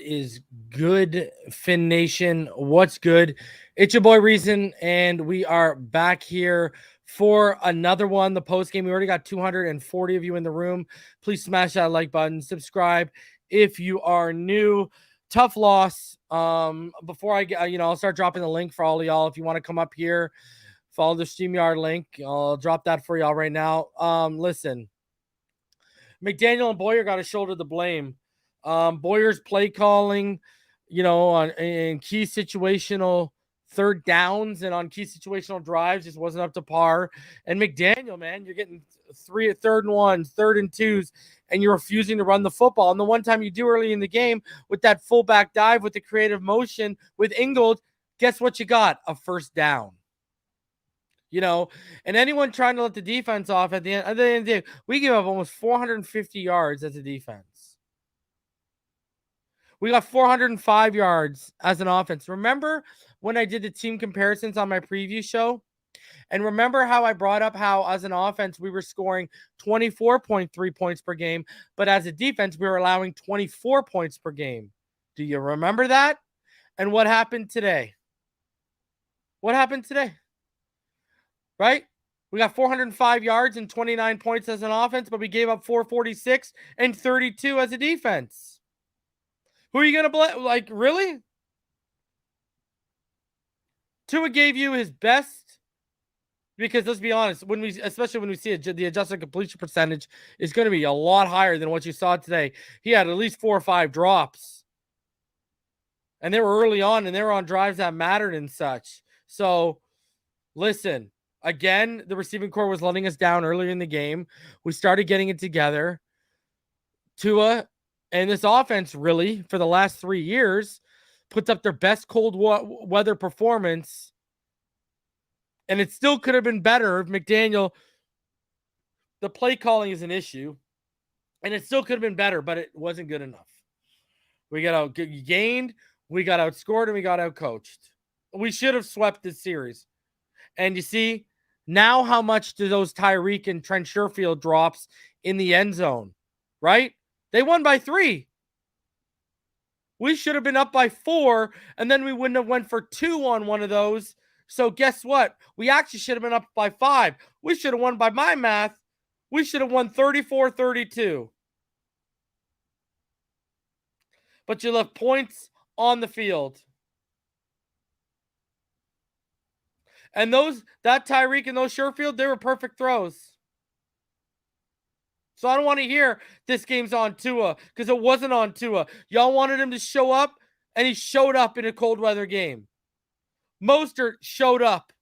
is good, Fin Nation? What's good? It's your boy Reason, and we are back here for another one. The post game. We already got 240 of you in the room. Please smash that like button. Subscribe if you are new. Tough loss. Before I get, I'll start dropping the link for all of y'all. If you want to come up here, follow the StreamYard link. I'll drop that for y'all right now. Listen, McDaniel and Boyer got to shoulder the blame. Boyer's play calling, in key situational third downs and on key situational drives just wasn't up to par. And McDaniel, man, you're getting third and ones, third and twos, and you're refusing to run the football. And the one time you do early in the game with that fullback dive with the creative motion with Ingold, guess what you got? A first down. And anyone trying to let the defense off at the end of the day, we give up almost 450 yards as a defense. We got 405 yards as an offense. Remember when I did the team comparisons on my preview show? And remember how I brought up how as an offense, we were scoring 24.3 points per game, but as a defense, we were allowing 24 points per game. Do you remember that? And what happened today? Right? We got 405 yards and 29 points as an offense, but we gave up 446 and 32 as a defense. Who are you going to blame? Like, really? Tua gave you his best, because let's be honest, especially when we see the adjusted completion percentage is going to be a lot higher than what you saw today. He had at least 4 or 5 drops. And they were early on, and they were on drives that mattered and such. So, listen. Again, the receiving core was letting us down earlier in the game. We started getting it together. Tua and this offense, really, for the last 3 years, puts up their best cold weather performance. And it still could have been better if McDaniel, the play calling is an issue. And it still could have been better, but it wasn't good enough. We got outgained, we got outscored, and we got outcoached. We should have swept this series. And you see, now how much do those Tyreek and Trent Sherfield drops in the end zone, right? They won by 3. We should have been up by 4, and then we wouldn't have went for 2 on one of those. So guess what? We actually should have been up by 5. We should have won, by my math, we should have won 34-32. But you left points on the field. And that Tyreek and those Sherfield, they were perfect throws. So I don't want to hear this game's on Tua, because it wasn't on Tua. Y'all wanted him to show up, and he showed up in a cold weather game. Mostert showed up.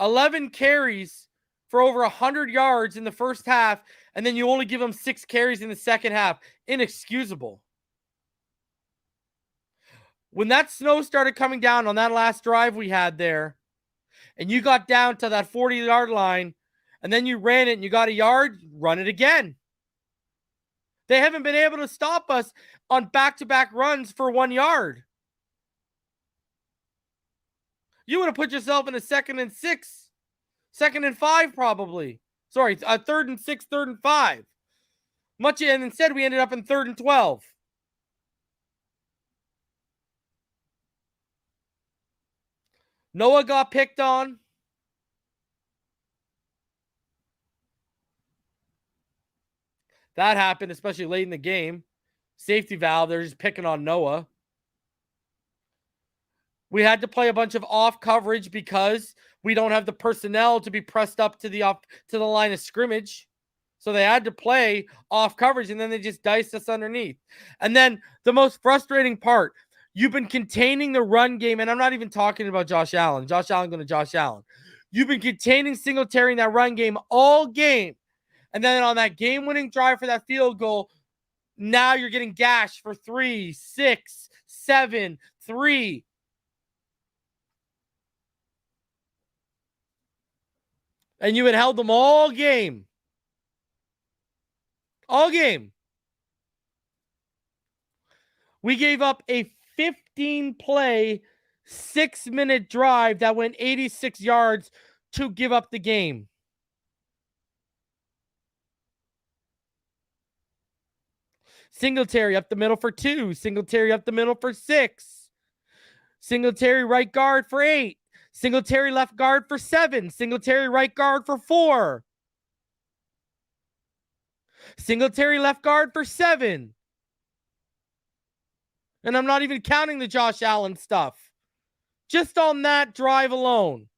11 carries for over 100 yards in the first half, and then you only give him 6 carries in the second half. Inexcusable. When that snow started coming down on that last drive we had there, and you got down to that 40-yard line, and then you ran it and you got a yard, run it again. They haven't been able to stop us on back-to-back runs for 1 yard. You would have put yourself in a 2nd and 6, 2nd and 5 probably. Sorry, a 3rd and 6, 3rd and 5. And instead we ended up in 3rd and 12. Noah got picked on. That happened, especially late in the game. Safety valve, they're just picking on Noah. We had to play a bunch of off coverage because we don't have the personnel to be pressed up to the line of scrimmage. So they had to play off coverage, and then they just diced us underneath. And then the most frustrating part, you've been containing the run game, and I'm not even talking about Josh Allen. Josh Allen going to Josh Allen. You've been containing Singletary in that run game all game. And then on that game-winning drive for that field goal, now you're getting gashed for 3, 6, 7, 3. And you had held them all game. All game. We gave up a 15-play, 6-minute drive that went 86 yards to give up the game. Singletary up the middle for 2. Singletary up the middle for 6. Singletary right guard for 8. Singletary left guard for 7. Singletary right guard for 4. Singletary left guard for 7. And I'm not even counting the Josh Allen stuff. Just on that drive alone.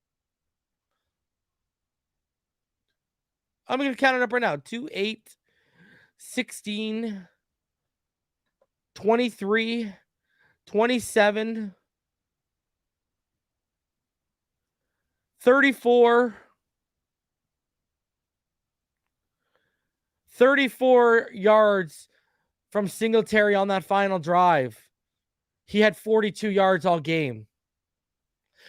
I'm going to count it up right now. 2, 8, 16, 23, 27, 34, 34 yards from Singletary on that final drive. He had 42 yards all game.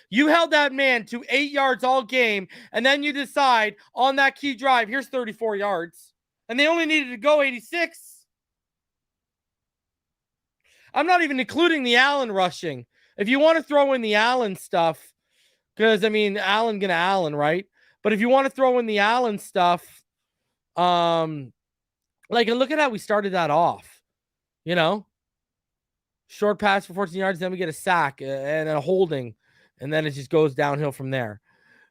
You held that man to 8 yards all game, and then you decide on that key drive, here's 34 yards. And they only needed to go 86. I'm not even including the Allen rushing. If you want to throw in the Allen stuff, because, I mean, Allen gonna Allen, right? But if you want to throw in the Allen stuff, and look at how we started that off. You know? Short pass for 14 yards, then we get a sack and a holding, and then it just goes downhill from there.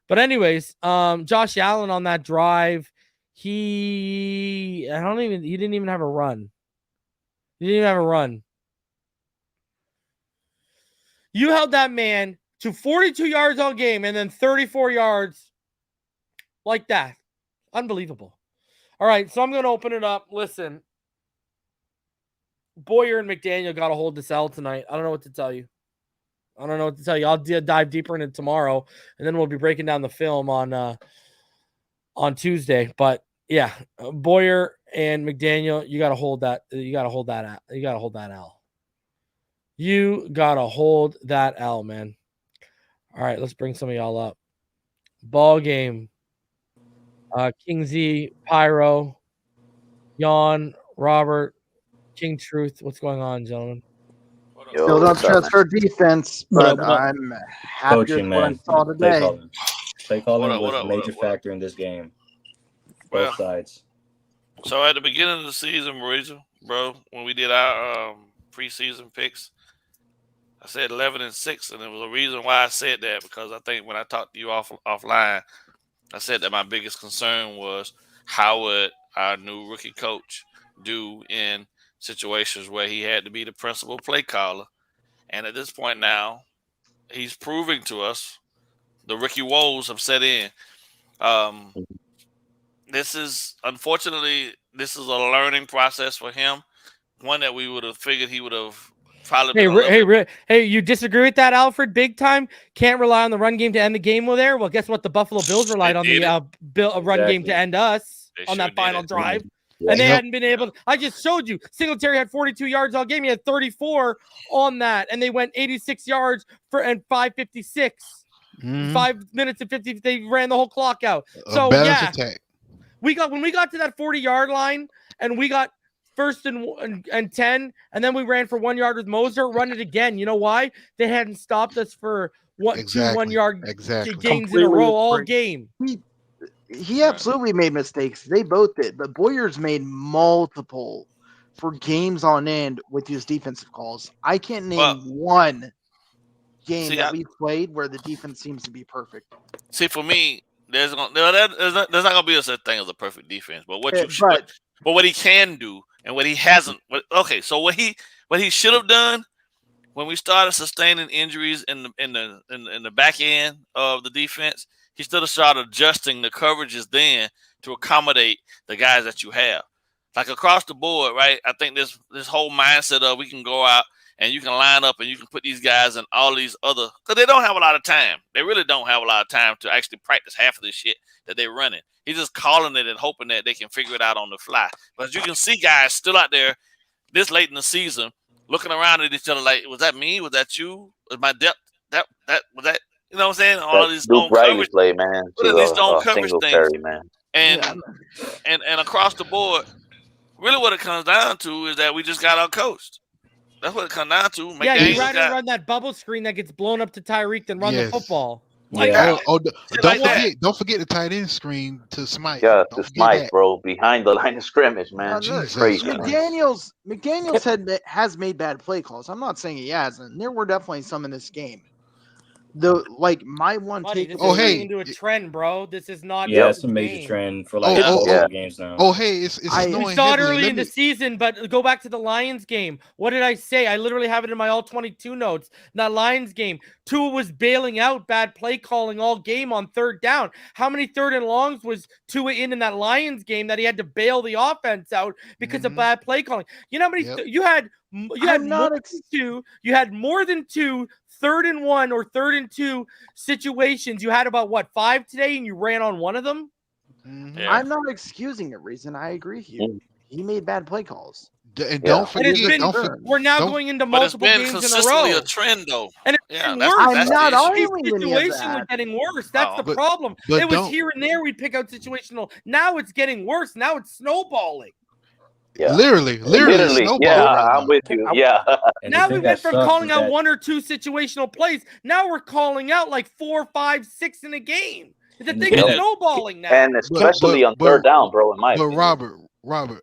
But anyways, Josh Allen on that drive, he didn't even have a run. He didn't even have a run. You held that man to 42 yards all game and then 34 yards like that. Unbelievable. All right, so I'm going to open it up. Listen, Boyer and McDaniel got to hold this L tonight. I don't know what to tell you. I'll dive deeper into it tomorrow, and then we'll be breaking down the film on Tuesday. But yeah, Boyer and McDaniel, you got to hold that. You got to hold that L. You got to hold that L. You got to hold that L, man. All right, let's bring some of y'all up. Ball game. King Z, Pyro, Yawn, Robert, King Truth. What's going on, gentlemen? Still don't trust our defense, but I'm happy with what I saw today. Play calling was a major factor in this game. Both sides. So at the beginning of the season, bro, when we did our preseason picks, I said 11-6, and there was a reason why I said that, because I think when I talked to you offline, I said that my biggest concern was how would our new rookie coach do in situations where he had to be the principal play caller. And at this point now, he's proving to us the rookie woes have set in. Unfortunately, this is a learning process for him. One that we would have figured he would have probably. Hey, you disagree with that, Alfred? Big time. Can't rely on the run game to end the game there. Well, guess what? The Buffalo Bills relied on the run game to end us on that final drive. Yeah. And they hadn't been able to. I just showed you. Singletary had 42 yards all game. He had 34 on that. And they went 86 yards and 5:56. 5 minutes and 50. They ran the whole clock out. So, yeah. When we got to that 40-yard line and we got first and 10, and then we ran for 1 yard with Moser, run it again. You know why? They hadn't stopped us for 2 1-yard gains in a row all game. He absolutely made mistakes. They both did, but Boyer's made multiple for games on end with his defensive calls. I can't name one game that we've played where the defense seems to be perfect. See, for me, there's not going to be a such thing as a perfect defense. But what he can do and what he hasn't. Okay, so what he should have done when we started sustaining injuries in the back end of the defense, he still have started adjusting the coverages then to accommodate the guys that you have. Like across the board, right? I think this whole mindset of we can go out and you can line up and you can put these guys in all these other – because they don't have a lot of time. They really don't have a lot of time to actually practice half of this shit that they're running. He's just calling it and hoping that they can figure it out on the fly. But you can see guys still out there this late in the season looking around at each other like, was that me? Was that you? Was my depth? That was that – you know what I'm saying? All these Duke Riley play, man. These don't coverage things. Man. And across the board, really what it comes down to is that we just got outcoached. That's what it comes down to. He'd rather run that bubble screen that gets blown up to Tyreek than run the football. Like Yeah. Don't forget the tight end screen to Smite. Yeah, Don't to forget Smite, that. bro, behind the line of scrimmage, man. Look, Crazy. McDaniels has made bad play calls. I'm not saying he hasn't. There were definitely some in this game. My one Buddy, take. this Oh, is turning hey. into a trend, bro. This is not. Yeah, just it's a major game. trend for like Oh, football games now. Oh, hey, it's We We snowing saw it heavily. early Let in me- the season, but go back to the Lions game. What did I say? I literally have it in my all 22 notes. That Lions game, Tua was bailing out bad play calling all game on third down. How many third and longs was Tua in that Lions game that he had to bail the offense out because of bad play calling? You know how many Yep. you had I'm not more than two. You had more than 2 third and 1 or third and 2 situations. You had about 5 today, and you ran on one of them. Yeah. I'm not excusing it, Reason. I agree with you. He made bad play calls. And Yeah. don't forget. We're now don't- going into But it's multiple been games in a consistently row. a trend, though. And it's Yeah, getting that's- worse. that's I'm the not issue. arguing any of Situationally that. getting worse. That's the But- problem. but It was don't- here and there. We'd pick out situational. Now it's getting worse. Now it's snowballing. Yeah. Literally snowball Yeah, right I'm now. with you. Yeah. And Now the we thing went that from sucks calling is out that- 1 or 2 situational plays. Now we're calling out like 4, 5, 6 in a game. The And the thing thing is that- snowballing now. And especially on third down, bro, in my But opinion. Robert,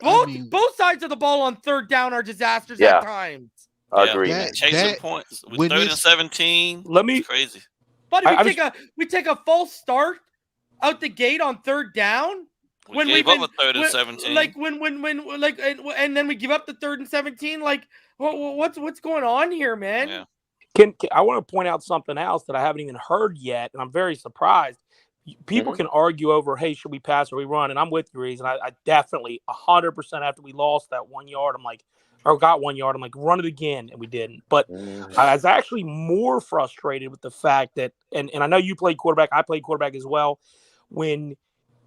both sides of the ball on third down are disasters Yeah. at times. I Yeah. agree, That- man. Chasing points with when 3rd and this- 17. Let me- It's crazy. But I we take a false start out the gate on third down. We gave up a 3rd and 17. And then we give up the 3rd and 17. Like, what's going on here, man? Yeah. I want to point out something else that I haven't even heard yet, and I'm very surprised. People can argue over, hey, should we pass or we run? And I'm with you, Reason. I definitely 100% after we lost that 1 yard, got 1 yard, I'm like, run it again, and we didn't. But I was actually more frustrated with the fact that, and I know you played quarterback, I played quarterback as well, when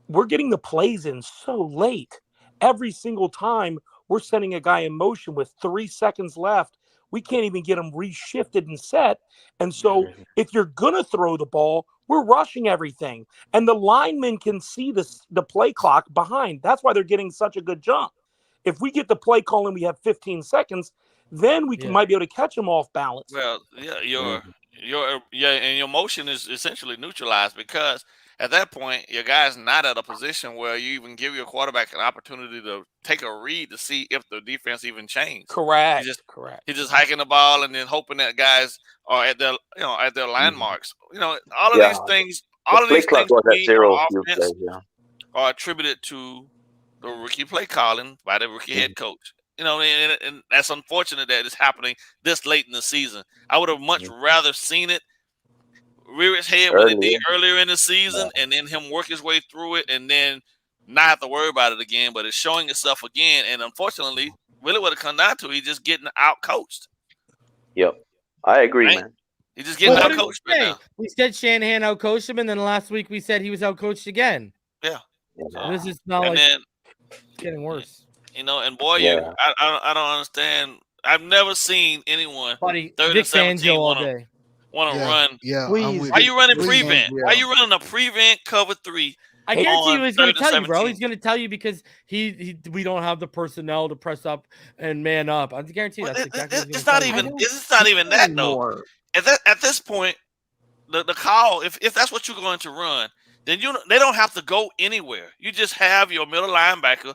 we're getting the plays in so late. Every single time we're sending a guy in motion with 3 seconds left, we can't even get him reshifted and set. And so if you're going to throw the ball, we're rushing everything. And the linemen can see the play clock behind. That's why they're getting such a good jump. If we get the play call and we have 15 seconds, then we might be able to catch them off balance. Well, yeah, your motion is essentially neutralized because at that point, your guy's not at a position where you even give your quarterback an opportunity to take a read to see if the defense even changed. Correct. Correct. He's just hiking the ball and then hoping that guys are at their landmarks. All of these things, to me are attributed to the rookie play calling by the rookie head coach. And that's unfortunate that it's happening this late in the season. I would have much rather seen it rear its head what it did earlier in the season, and then him work his way through it, and then not have to worry about it again. But it's showing itself again, and unfortunately, really what it comes down to, he's just getting out coached. Yep, I agree, man. He's just getting out coached right now. We said Shanahan out coached him, and then last week we said he was out coached again. Yeah, so this is not getting worse. And Boyer, I don't understand. I've never seen anyone 3rd and 17 want to run. Yeah. Why you running prevent? Why you running a prevent cover 3? I guarantee you he's going to tell you, bro. He's going to tell you because we don't have the personnel to press up and man up. I guarantee you that's exactly what it's not even that though. At this point, the call, if that's what you're going to run, then they don't have to go anywhere. You just have your middle linebacker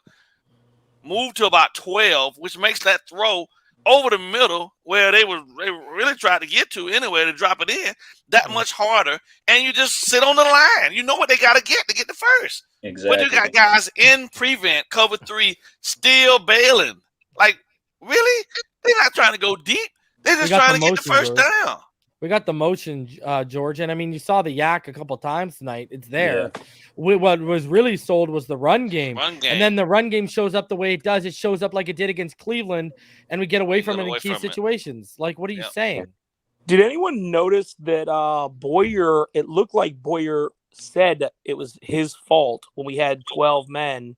move to about 12, which makes that throw over the middle where they really tried to get to anyway to drop it in that much harder, and you just sit on the line. You know what they got to get the first. Exactly. But you got guys in prevent cover 3 still bailing. Like, really? They're not trying to go deep. They're just trying to get the first down. We got the motion, George, and I mean, you saw the yak a couple times tonight. It's there. Yeah. What was really sold was the run game. And then the run game shows up the way it does. It shows up like it did against Cleveland, and we get away from it in key situations. Like, what are you saying? Did anyone notice that Boyer? It looked like Boyer said that it was his fault when we had 12 men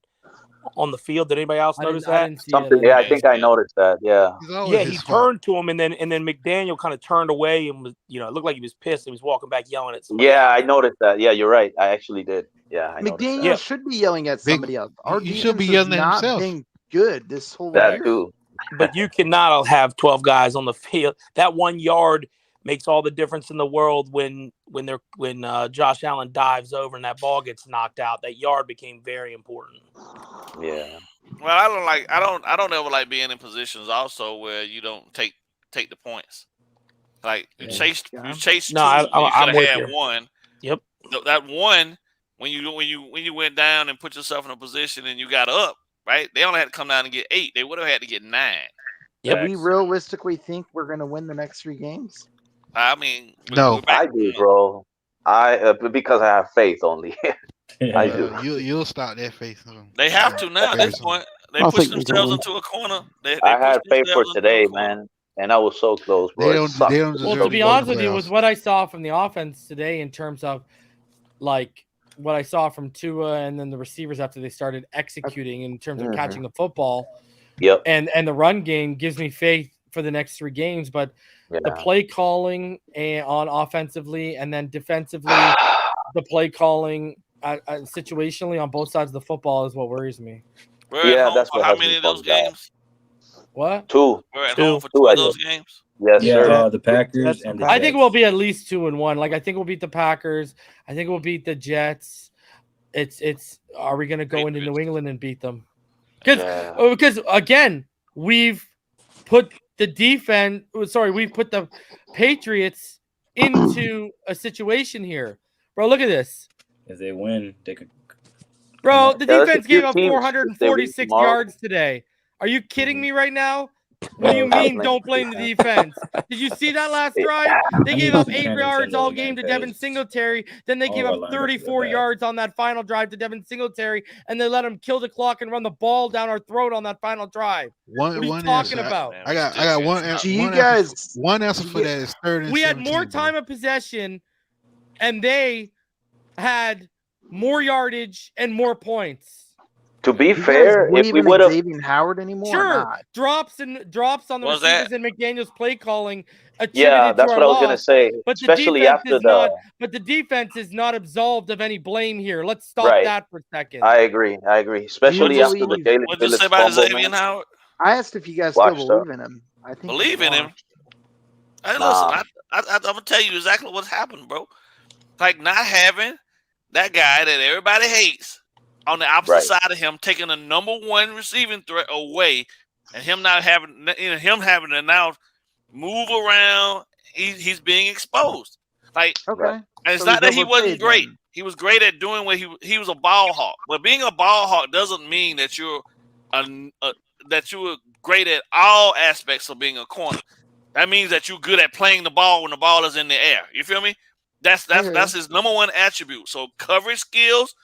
on the field. Did anybody else notice that? I think I noticed that. Yeah. Yeah, he turned to him, and then McDaniel kind of turned away and was, it looked like he was pissed. He was walking back yelling at somebody. Yeah, I noticed that. Yeah, you're right. I actually did. Yeah, McDaniel should be yelling at somebody else. Our defense should be yelling at himself. Been good this whole year. Too. But you cannot have 12 guys on the field. That 1 yard makes all the difference in the world when Josh Allen dives over and that ball gets knocked out. That yard became very important. Yeah. Well, I don't ever like being in positions also where you don't take the points. Like you chased two. No, You should I'm have with had you. one. Yep. That one when you went down and put yourself in a position and you got up, right? They only had to come down and get 8. They would have had to get 9. Do we realistically think we're going to win the next 3 games? I mean, No. I do, bro. Because I have faith only. I do. You'll stop that faith. They have to now at this point. They pushed themselves into a corner. I had faith for today, man, and I was so close, bro. Well, to be honest with you, with what I saw from the offense today in terms of like what I saw from Tua and then the receivers after they started executing in terms of catching the football, and the run game gives me faith for the next 3 games. But the play calling on offensively and then defensively, the play calling situationally on both sides of the football is what worries me. That's what how many of those games? What? 2. We're at home for 2 of those games. Yes, sir. The Packers and the Jets. I think we'll be at least 2-1. Like I think we'll beat the Packers. I think we'll beat the Jets. It's. Are we going to go into New England and beat them? Because again, we've put we've put the Patriots into a situation here, bro. Look at this. If they win, they could. Bro, the defense gave up 446 yards today. Are you kidding me right now? What do you mean don't blame the defense? Did you see that last drive? They gave up 8 yards all game to Devin Singletary. Then they gave up 34 yards on that final drive to Devin Singletary, and they let him kill the clock and run the ball down our throat on that final drive. What are you talking about? I got one answer. One answer for that is 3rd and 17. We had more time of possession, and they had more yardage and more points. To be fair, if we would have Xavier Howard anymore, sure, drops on the receivers and McDaniel's play calling. That's what I was gonna say. But especially after but the defense is not absolved of any blame here. Let's stop that for a second. I agree. Especially after the Jalen What'd you say about Xavier Howard? I asked if you guys still believe in him. I think believe in him. Hey, listen, I'm gonna tell you exactly what's happened, bro. Like not having that guy that everybody hates on the opposite side of him, taking the number 1 receiving threat away, and him not having, having to now move around. He's being exposed. Like, and it's not that he wasn't great. He was great at doing what he was a ball hawk. But being a ball hawk doesn't mean that you're great at all aspects of being a corner. That means that you're good at playing the ball when the ball is in the air. You feel me? That's his number 1 attribute. So coverage skills,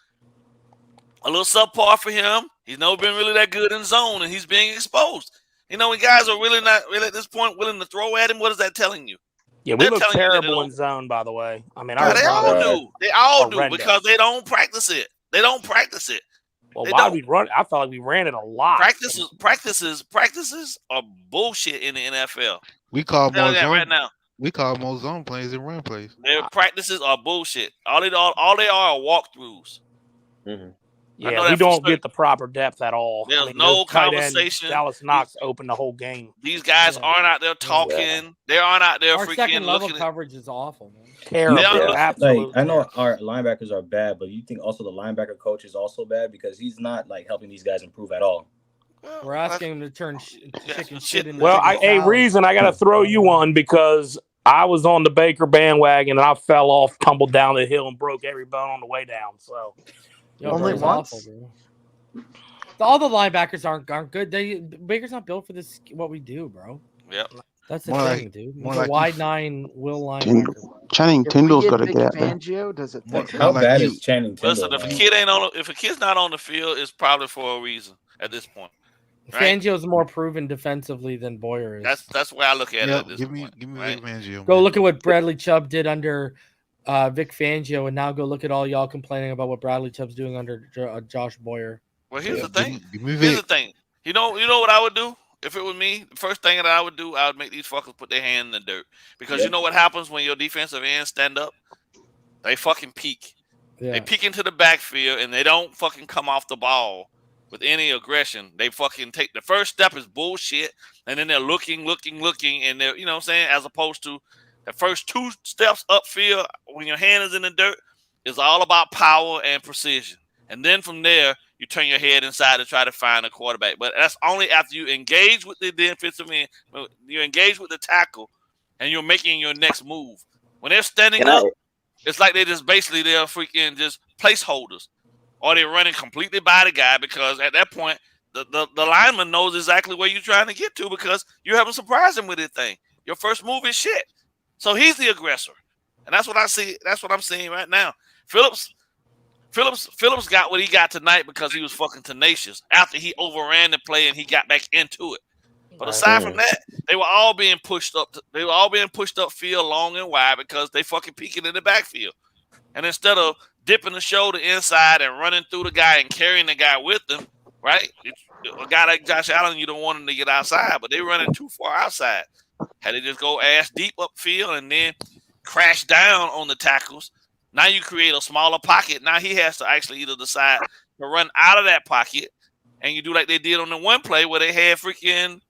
a little subpar for him. He's never been really that good in zone, and he's being exposed. When guys are really not really at this point willing to throw at him, what is that telling you? Yeah, we look terrible in zone, by the way. I mean, they all do. They all do because they don't practice it. Well, why we run? I felt like we ran it a lot. Practices are bullshit in the NFL. We call more zone right now. We call more zone plays than run plays. Their practices are bullshit. All they are walkthroughs. Mm-hmm. Yeah, we don't get the proper depth at all. There's no conversation. Dallas Knox opened the whole game. These guys aren't out there talking. Yeah. They aren't out there freaking second level looking. Coverage is awful, man. Terrible. Absolutely. Like, I know our linebackers are bad, but you think also the linebacker coach is also bad because he's not like helping these guys improve at all. We're asking him to turn chicken shit into. Well, reason I got to throw you one because I was on the Baker bandwagon and I fell off, tumbled down the hill, and broke every bone on the way down. So. Only once. Awful, all the linebackers aren't good. Baker's not built for this. What we do, bro. Yep. That's the thing, dude. He's a wide 9 will linebacker. Channing Tindall's got to get out there. Fangio, does it? How bad is Channing Tindall? Listen, if a kid's not on the field, it's probably for a reason at this point. Right? Fangio's more proven defensively than Boyer is. That's where I look at it. At this give me point, Vic Fangio. Go look at what Bradley Chubb did under Vic Fangio, and now go look at all y'all complaining about what Bradley Chubb's doing under Josh Boyer. Well, here's the thing. Here's the thing. You know what I would do if it was me? The first thing that I would do, I would make these fuckers put their hand in the dirt. Because you know what happens when your defensive ends stand up? They fucking peek. Yeah. They peek into the backfield, and they don't fucking come off the ball with any aggression. They fucking take the first step is bullshit, and then they're looking, and they're, you know what I'm saying, as opposed to The first 2 steps upfield when your hand is in the dirt is all about power and precision. And then from there, you turn your head inside to try to find a quarterback. But that's only after you engage with the defensive end, you engage with the tackle, and you're making your next move. When they're standing up, it's like they're freaking just placeholders. Or they're running completely by the guy because at that point, the lineman knows exactly where you're trying to get to because you haven't surprised him with this thing. Your first move is shit. So he's the aggressor. And that's what I see. That's what I'm seeing right now. Phillips got what he got tonight because he was fucking tenacious after he overran the play and he got back into it. But aside from that, they were all being pushed up. They were all being pushed up field long and wide because they fucking peeking in the backfield. And instead of dipping the shoulder inside and running through the guy and carrying the guy with them, right? A guy like Josh Allen, you don't want him to get outside, but they're running too far outside. Had to just go ass deep upfield and then crash down on the tackles. Now you create a smaller pocket. Now he has to actually either decide to run out of that pocket, and you do like they did on the one play where they had freaking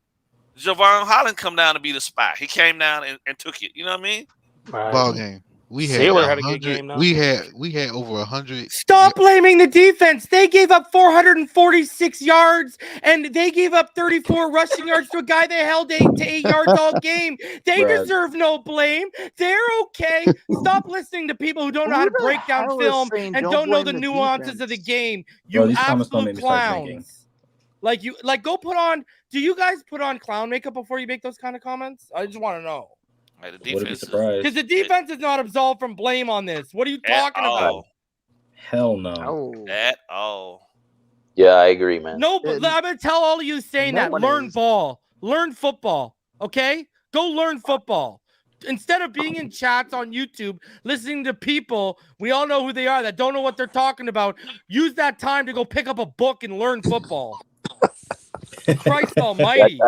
Javon Holland come down to be the spy. He came down and took it. You know what I mean? Right. Ball game. We had had a good game now. We had over 100. Stop blaming the defense. They gave up 446 yards and they gave up 34 rushing yards to a guy they held 8 to 8 yards all game. They deserve no blame. They're okay. Stop listening to people who don't know how to break down film and don't know the nuances of the game. You absolute clowns. Go put on. Do you guys put on clown makeup before you make those kind of comments? I just want to know. Like the defense, because the defense is not absolved from blame on this. What are you talking about? Hell no. At all. Yeah, I agree, man. No, but I'm gonna tell all of you saying that. Learn ball, learn football. Okay, go learn football. Instead of being in chats on YouTube, listening to people, we all know who they are that don't know what they're talking about. Use that time to go pick up a book and learn football. Christ Almighty!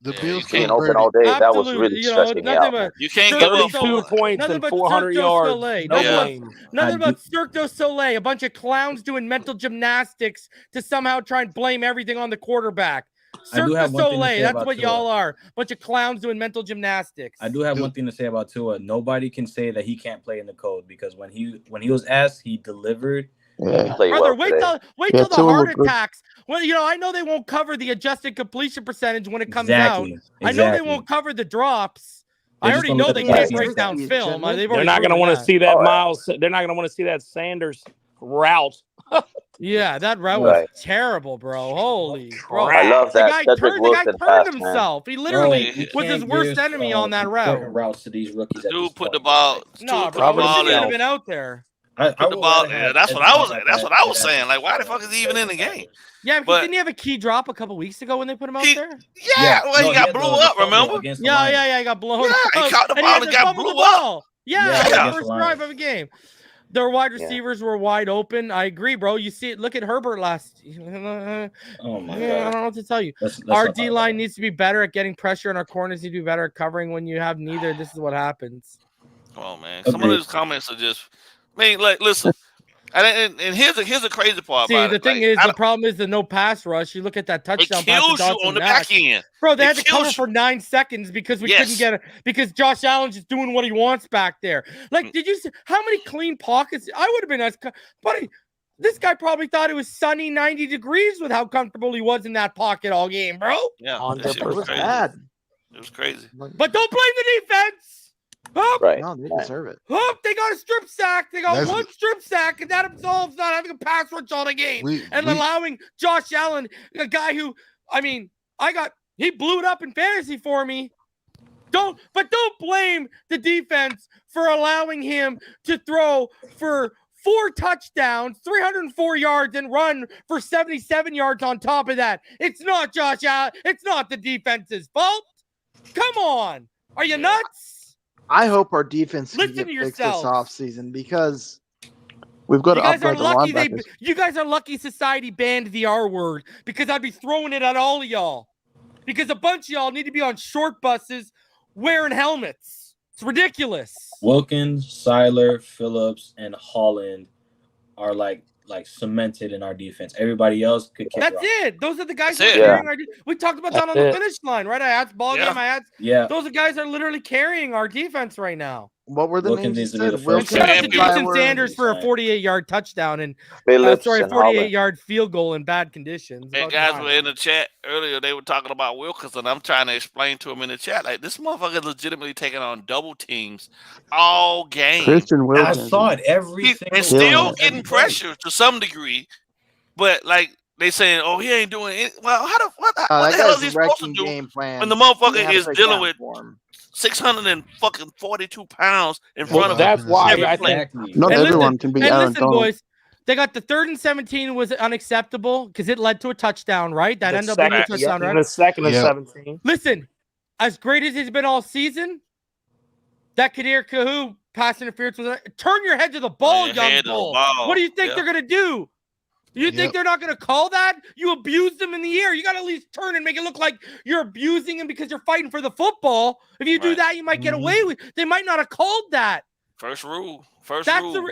The Bills can't open all day. That was really stressing me out. You can't give up 32 points and 400 yards. Nothing about Cirque du Soleil. A bunch of clowns doing mental gymnastics to somehow try and blame everything on the quarterback. Cirque du Soleil. That's what y'all are. Bunch of clowns doing mental gymnastics. I do have one thing to say about Tua. Nobody can say that he can't play in the code because when he was asked, he delivered. Yeah. Brother, wait till the heart attacks. Well, I know they won't cover the adjusted completion percentage when it comes out. I know they won't cover the drops. I already know they can't break down film. They're not going to want to see that Miles. They're not going to want to see that Sanders route. Yeah, that route was terrible, bro. Holy crap. I love that. The guy turned himself. He literally was his worst enemy on that route. Routes to these rookies. Dude put the ball. No, bro. He shouldn't have been out there. Put the ball. That's what I was saying. Like, why the fuck is he even in the game? Yeah, because didn't he have a key drop a couple weeks ago when they put him out there? Yeah, well, he got blew up, remember? Yeah, he got blown up. He caught the ball and got blew up. Yeah, first drive of a game. Their wide receivers were wide open. I agree, bro. You see it. Look at Herbert last. Oh my God! I don't know what to tell you. Our D line needs to be better at getting pressure, and our corners need to be better at covering. When you have neither, this is what happens. Come on, man. Some of those comments are just. I mean, like, listen. And here's a crazy part. See, the thing is, the problem is the no pass rush. You look at that touchdown. It kills you on the back end, bro. They had to cover for 9 seconds because we couldn't get it because Josh Allen's just doing what he wants back there. Like, did you see how many clean pockets? I would have been buddy. This guy probably thought it was sunny 90 degrees with how comfortable he was in that pocket all game, bro. Yeah, it was bad. It was crazy. But don't blame the defense. Right. No, they deserve it. They got a strip sack. They got one strip sack, and that absolves not having a pass rush all the game allowing Josh Allen, a guy who, he blew it up in fantasy for me. Don't blame the defense for allowing him to throw for 4 touchdowns, 304 yards, and run for 77 yards on top of that. It's not Josh Allen. It's not the defense's fault. Come on. Are you nuts? I hope our defense can get fixed this offseason because we've got to upgrade the linebackers. You guys are lucky society banned the R word because I'd be throwing it at all of y'all. Because a bunch of y'all need to be on short buses wearing helmets. It's ridiculous. Wilkins, Seiler, Phillips, and Holland are like like cemented in our defense. Everybody else could. That's it. Those are the guys who are That's it. carrying our. We talked about that on the finish line, right? I asked ball game. I asked. Yeah. Those are guys that are literally carrying our defense right now. What were the names you said? And shout out to Jason Sanders for a 48-yard touchdown and a 48-yard field goal in bad conditions. And guys were in the chat earlier. They were talking about Wilkinson. I'm trying to explain to him in the chat, like, this motherfucker is legitimately taking on double teams all game. Christian Wilkinson. I saw it He's still getting pressure to some degree, but like they saying, "Oh, he ain't doing it." Well, what the hell is he supposed to do when the motherfucker is dealing with 642 pounds in front of him? That's why I think not everyone can be Aaron Donald. Boys, they got the 3rd and 17 was unacceptable because it led to a touchdown, right? That ended up being a touchdown, right? The 2nd and 17. Listen, as great as he's been all season, that Kadir Kahu pass interference was. Turn your head to the ball, young bull. What do you think they're gonna do? You think they're not going to call that? You abused them in the air. You got to at least turn and make it look like you're abusing him because you're fighting for the football. If you do that, you might get away with. They might not have called that. First rule.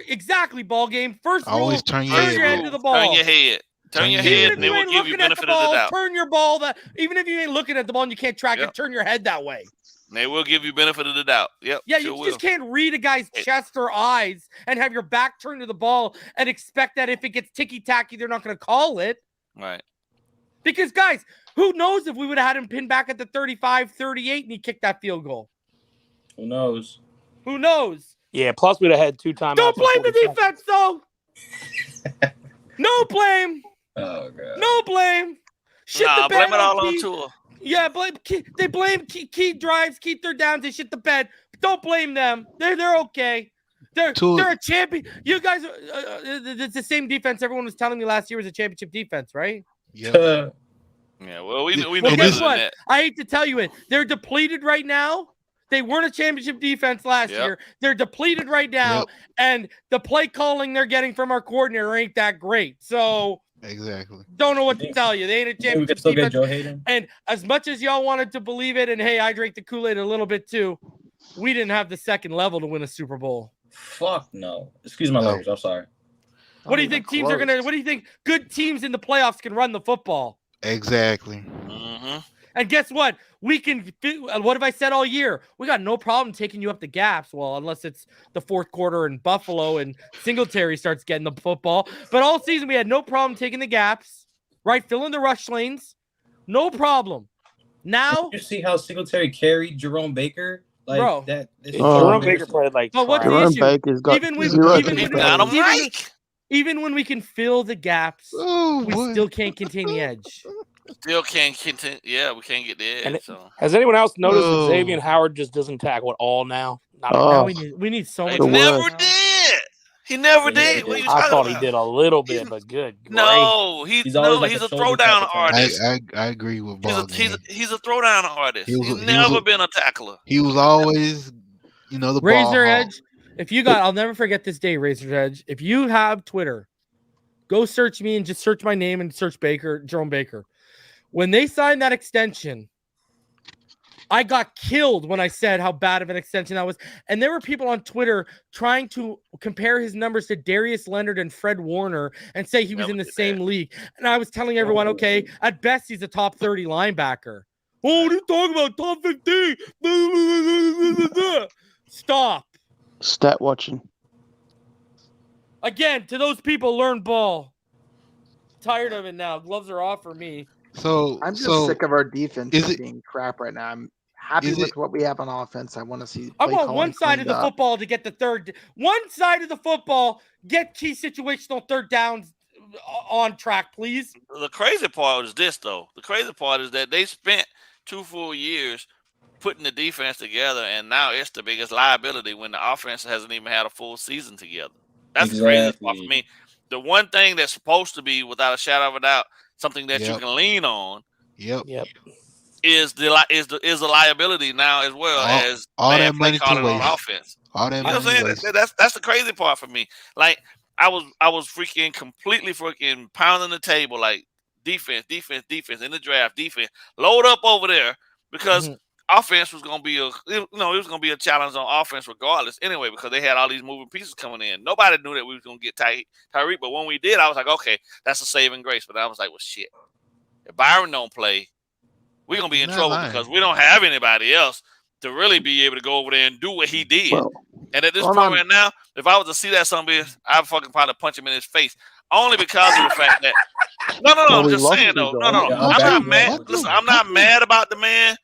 Exactly ball game. First rule. Always turn your head to the ball. Turn your head. Turn your head, and they will give you benefit of the doubt. Turn your ball. Even if you ain't looking at the ball and you can't track it, turn your head that way. They will give you benefit of the doubt. Yep. Yeah, you just can't read a guy's chest or eyes and have your back turned to the ball and expect that if it gets ticky-tacky, they're not going to call it. Right. Because, guys, who knows if we would have had him pinned back at the 35-38 and he kicked that field goal? Who knows? Yeah, plus we'd have had 2 timeouts. Don't blame the defense, though. No blame. Oh, God. No blame. Blame it all on Tua. Yeah, they blame key drives, key third downs. They shit the bed. Don't blame them. They're okay. They're a champion. You guys, it's the same defense everyone was telling me last year was a championship defense, right? Yeah. Yeah. Well, we know. Well, guess what? I hate to tell you it. They're depleted right now. They weren't a championship defense last year. They're depleted right now, and the play calling they're getting from our coordinator ain't that great. So. Exactly. Don't know what to tell you. They ain't a championship defense. And as much as y'all wanted to believe it, and hey, I drank the Kool-Aid a little bit too, we didn't have the second level to win a Super Bowl. Fuck no. Excuse my language. I'm sorry. What do you think teams are gonna? What do you think good teams in the playoffs can run the football? Exactly. Mm-hmm. And guess what? We can. What have I said all year? We got no problem taking you up the gaps. Well, unless it's the fourth quarter in Buffalo and Singletary starts getting the football. But all season we had no problem taking the gaps, right? Filling the rush lanes, no problem. Now you see how Singletary carried Jerome Baker, like bro. that. Jerome Baker played like. But what's the issue? Baker's got even when we can fill the gaps, we still can't contain the edge. Still can't continue. Yeah, we can't get the edge. Has anyone else noticed that Xavier Howard just doesn't tackle at all now? Now we need so much. He never did. He never did. I thought he did a little bit, but good. No, he's a throwdown artist. I agree with Bob. He's a throwdown artist. He's never been a tackler. He was always, the Razor Edge. If you got, I'll never forget this day, Razor Edge. If you have Twitter, go search me and just search my name and search Jerome Baker. When they signed that extension, I got killed when I said how bad of an extension that was. And there were people on Twitter trying to compare his numbers to Darius Leonard and Fred Warner and say he was in the same league. And I was telling everyone, okay, at best he's a top 30 linebacker. Oh, what are you talking about? Top 15. Stop. Stat watching. Again, to those people, learn ball. Tired of it now. Gloves are off for me. So I'm just sick of our defense being crap right now. I'm happy with what we have on offense. I want to see. I want one side of the football to get the third. One side of the football get key situational third downs on track, please. The crazy part is this, though. The crazy part is that they spent 2 full years putting the defense together, and now it's the biggest liability when the offense hasn't even had a full season together. That's the craziest part for me. The one thing that's supposed to be, without a shadow of a doubt, something that you can lean on. Is the liability now as well as all that money calling on offense. All that money. That's the crazy part for me. Like I was freaking completely pounding the table like defense in the draft, defense. Load up over there because offense was going to be it was going to be a challenge on offense regardless anyway, because they had all these moving pieces coming in. Nobody knew that we was going to get Tyreek, but when we did, I was like, okay, that's a saving grace. But I was like, well, shit, if Byron don't play, we're going to be in trouble because we don't have anybody else to really be able to go over there and do what he did. And at this point right now, if I was to see that somebody, I'd fucking probably punch him in his face. Only because of the fact that I'm just saying though. No. I'm not mad. Listen, I'm not mad about the man.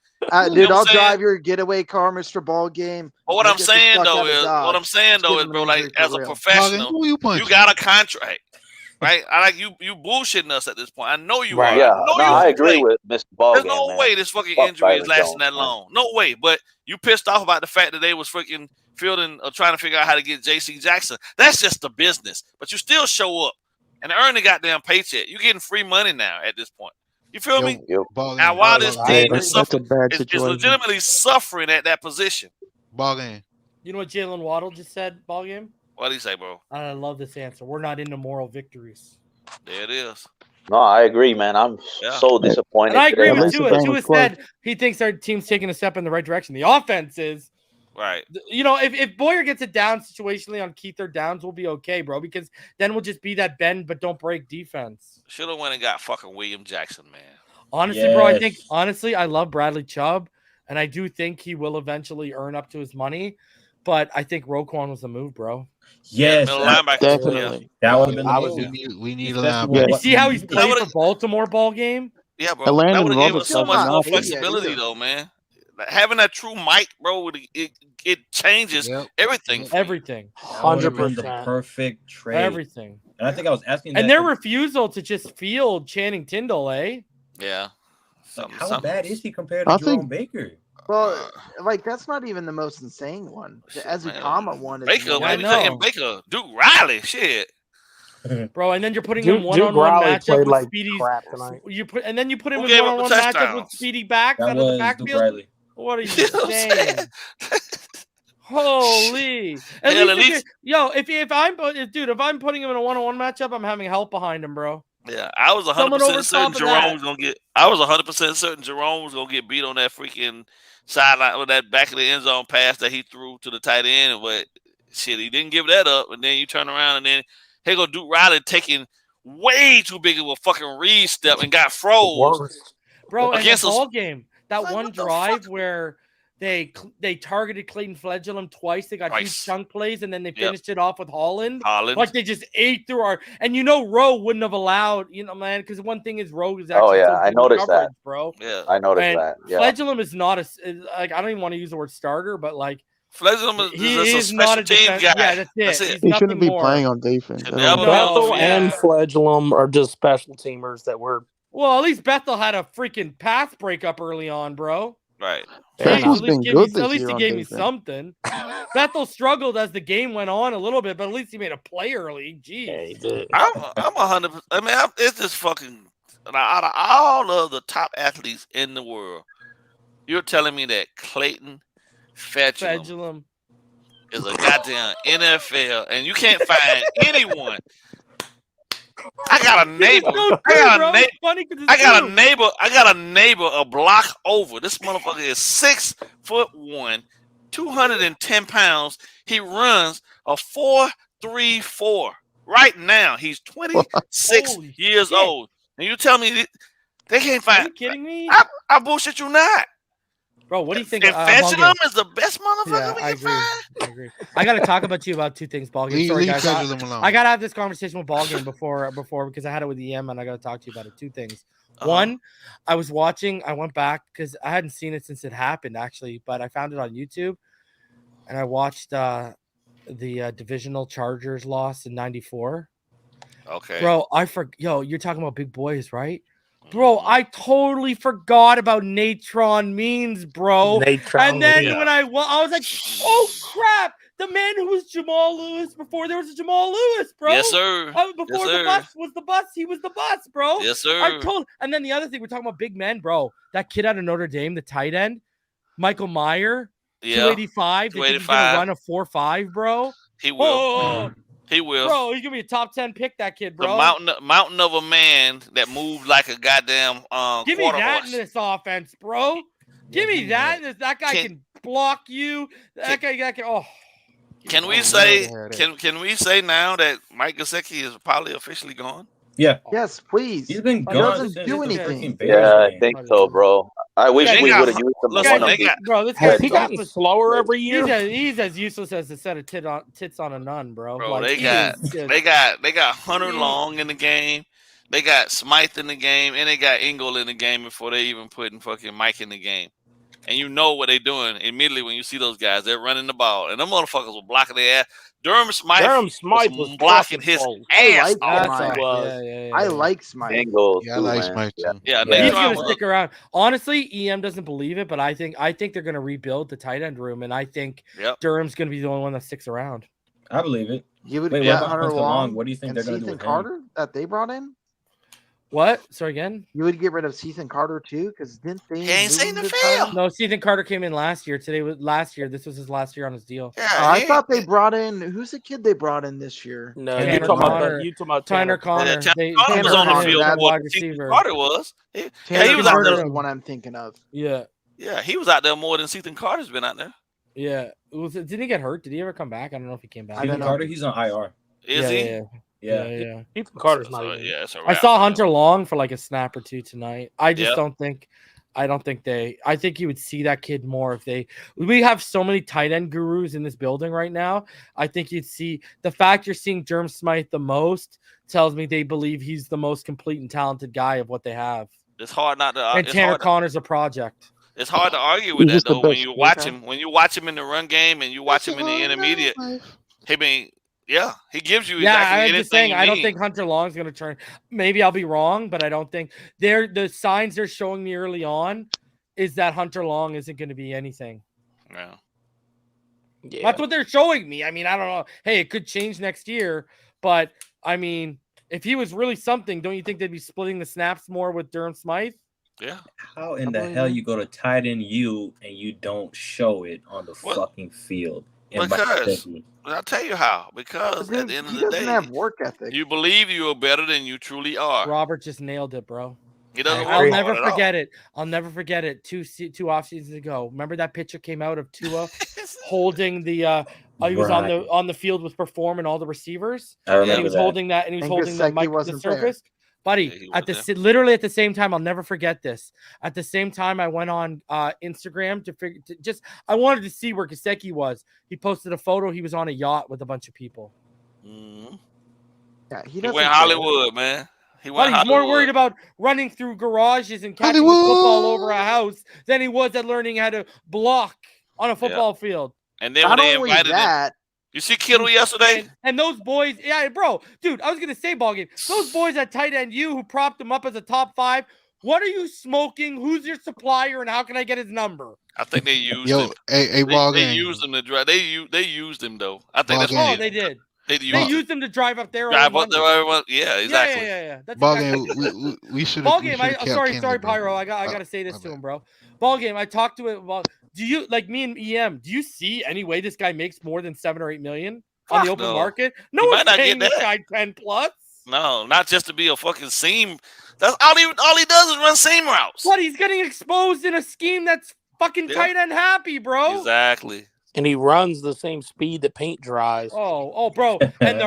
Dude, I'll drive your getaway car, Mr. Ball Game. But what I'm saying though is, bro, like as a professional, you got a contract. Right? I like you bullshitting us at this point. I know you are. Yeah, I agree with Mr. Ball. There's no way this fucking injury is lasting that long. No way. But you pissed off about the fact that they was freaking fielding or trying to figure out how to get J.C. Jackson. That's just the business. But you still show up and earn the goddamn paycheck. You're getting free money now at this point. You feel me? Now, while this team is suffering, it's legitimately suffering at that position. Ball game. You know what Jalen Waddle just said, Ball Game? What do you say, bro? I love this answer. We're not into moral victories. There it is. No, I agree, man. I'm so disappointed. And I agree with Tua. Tua said he thinks our team's taking a step in the right direction. The offense is. Right. You know, if Boyer gets it down situationally on key third downs, we'll be okay, bro, because then we'll just be that bend but don't break defense. Should have went and got fucking William Jackson, man. Honestly, bro, I think, I love Bradley Chubb, and I do think he will eventually earn up to his money, but I think Roquan was the move, bro. Yes, definitely. That would have been we need a linebacker. You see how he's playing for Baltimore, Ball Game? Yeah, bro. That would have given us so much more flexibility, though, man. Having that true Mike, bro, it changes everything. Everything. 100%. The perfect trade. Everything. And I think I was asking. And their refusal to just field Channing Tindall, eh? Yeah. How bad is he compared to Jerome Baker? Well, like that's not even the most insane one. The Ezekama one is Baker, man, we taking Baker, Duke Riley, shit. Bro, and then you're putting him one-on-one matchup with Speedy's. You put him in one-on-one matchup with Speedy backs out of the backfield. What are you saying? Holy! If I'm putting him in a one-on-one matchup, I'm having help behind him, bro. Yeah, I was 100% certain Jerome was gonna get. I was 100% certain Jerome was gonna get beat on that freaking sideline with that back of the end zone pass that he threw to the tight end. But shit, he didn't give that up. And then you turn around and then here go Duke Riley taking way too big of a fucking Reed step and got froze. Bro, against the ball game, that one drive where they targeted Clayton Fledgling twice. They got huge chunk plays, and then they finished it off with Holland. Like they just ate through our. And Rowe wouldn't have allowed, man, because one thing is Rowe is actually. Oh yeah, I noticed that, bro. Yeah, I noticed that. Yeah. Fledgling is not I don't even want to use the word starter, but like. Fledgling is a special team guy. Yeah, that's it. He shouldn't be playing on defense. Bethel and Fledgling are just special teamers that were. Well, at least Bethel had a freaking pass breakup early on, bro. Right. At least he gave me something. Bethel struggled as the game went on a little bit, but at least he made a play early. Jeez. Yeah, he did. I'm 100%. I mean, it's just fucking out of all of the top athletes in the world, you're telling me that Clayton Fledgling is a goddamn NFL, and you can't find anyone. I got a neighbor. I got a neighbor a block over. This motherfucker is 6'1", 210 pounds. He runs a 4.34. Right now, he's 26 years old. And you tell me they can't find. Are you kidding me? I bullshit you not. Bro, what do you think? Fetchingham is the best motherfucker I agree. I got to talk about you about two things, Ballgame. Sorry, guys. I got to have this conversation with Ballgame before because I had it with EM and I got to talk to you about it. Two things. One, I went back because I hadn't seen it since it happened, actually, but I found it on YouTube and I watched the divisional Chargers loss in '94. Okay. Bro, you're talking about big boys, right? Bro, I totally forgot about Natron Means, bro. And then when I was like, oh crap, the man who was Jamal Lewis before there was a Jamal Lewis, bro. Yes, sir. Before the bus was the bus, he was the bus, bro. Yes, sir. And then the other thing, we're talking about big men, bro. That kid out of Notre Dame, the tight end, Michael Meyer, 285. He's gonna run a 4.5, bro. He will. He will. Bro, he's going to be a top 10 pick, that kid, bro. The mountain of a man that moved like a goddamn Give me that in this offense, bro. Give me that. That guy can block you. That guy can. Oh. Can we say? Can we say now that Mike Gesicki is probably officially gone? Yeah. Yes, please. He's been He gone doesn't since do the anything. freaking Bears Yeah, I game. think so, bro. I wish They we got- would have used them. listen, One they of these. got- Bro, this Has guy's he gotten slower every year? He's as useless as a set of tits on a nun, bro. Bro, Like, they he got is just- they got Hunter Long in the game. They got Smythe in the game, and they got Ingle in the game before they even putting fucking Mike in the game. And you know what they're doing immediately when you see those guys. They're running the ball, and them motherfuckers were blocking their ass. Durham Smythe was blocking his ass off. I like Smythe. Bingo, Yeah, I like Smythe too. Yeah, he's gonna stick around. Honestly, EM doesn't believe it, but I think they're gonna rebuild the tight end room, and I think Durham's gonna be the only one that sticks around. I believe it. You would Wait, get what about Hunter Long. What do you think they're gonna do with Carter him? that they brought in? What? Sorry again? You would get rid of Ethan Carter too, because didn't they? He ain't seen the move field. No, Ethan Carter came in last year. Today was last year. This was his last year on his deal. Yeah, I thought they brought in who's the kid they brought in this year? No, Tanner you talking Connor. about Tanner Connor. Tanner Connor was on the field that more wide than Ethan receiver. Carter was. Tanner he was out Connor is there. the one I'm thinking of. Yeah. Yeah, he was out there more than Ethan Carter's been out there. Yeah. Didn't he get hurt? Did he ever come back? I don't know if he came back. Ethan Carter, he's on IR. Is he? Yeah. Ethan Carter's not So, even. yeah, it's a I wrap. saw Hunter Long for like a snap or two tonight. I just Yep. don't think. I think you would see that kid more if we have so many tight end gurus in this building right now. I think you'd see the fact you're seeing Durham Smythe the most tells me they believe he's the most complete and talented guy of what they have. It's hard not to. And Tanner Connor's a project. It's hard to argue with He's that just the though when best you watch quarterback. him. When you watch him in the run game and you watch him in the intermediate, he gives you exactly I'm anything just saying. you I don't need. think Hunter Long's going to turn. Maybe I'll be wrong, but I don't think the signs they're showing me early on is that Hunter Long isn't going to be anything. No. Yeah. That's what they're showing me. I mean, I don't know. Hey, it could change next year, but I mean, if he was really something, don't you think they'd be splitting the snaps more with Durham Smythe? Yeah. How in the hell you go to tight end you and you don't show it on the fucking field? Because I'll tell you how. Because at the end of the day, have work ethic. You believe you are better than you truly are. Robert just nailed it, bro. He doesn't. I'll never forget it. I'll never forget it. Two off seasons ago. Remember that picture came out of Tua holding the. He was on the field with Perform and all the receivers. I remember and he was that. holding that, and he was holding the mic, the surface. Buddy, Yeah, literally at the same time, I'll never forget this. At the same time, I went on Instagram I wanted to see where Gesicki was. He posted a photo. He was on a yacht with a bunch of people. Mm-hmm. Yeah, he went Hollywood, man. He's more worried about running through garages and catching the football over a house than he was at learning how to block on a football field. And then when they invited him, you see Kittle yesterday? And those boys, bro, dude, I was going to say ball game. Those boys at tight end who propped him up as a top 5, what are you smoking? Who's your supplier, and how can I get his number? I think they used him. They used him to drive. They used him, though. I think that's what they did. They used him to drive up there. Yeah, exactly. Yeah. That's ball exactly. game. We should. Ball game. Sorry, Pyro. I gotta say this to him, bro. Ball game. I talked to it about. Do you like me and EM? Do you see any way this guy makes more than 7 or 8 million on the open market? No one's paying this guy 10 plus. No, not just to be a fucking seam. That's all he does is run seam routes. What? He's getting exposed in a scheme that's fucking tight end happy, bro. Exactly. And he runs the same speed that paint dries. Oh, bro. And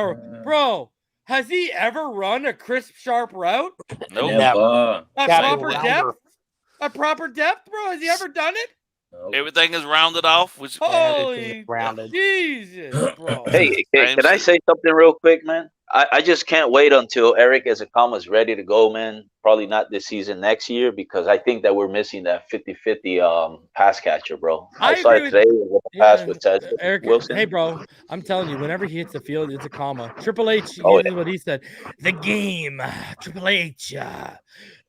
bro, has he ever run a crisp, sharp route? No. Never. A proper depth, bro. Has he ever done it? Nope. Everything is rounded off. Which holy rounded. Jesus, bro. Hey, can I say something real quick, man? I just can't wait until Eric Ezekiel is ready to go, man. Probably not this season, next year, because I think that we're missing that 50-50 pass catcher, bro. I saw it today with the pass with Ted Eric Wilson. Hey, bro, I'm telling you, whenever he hits the field, it's a comma. Triple H, this is what he said. The game, Triple H.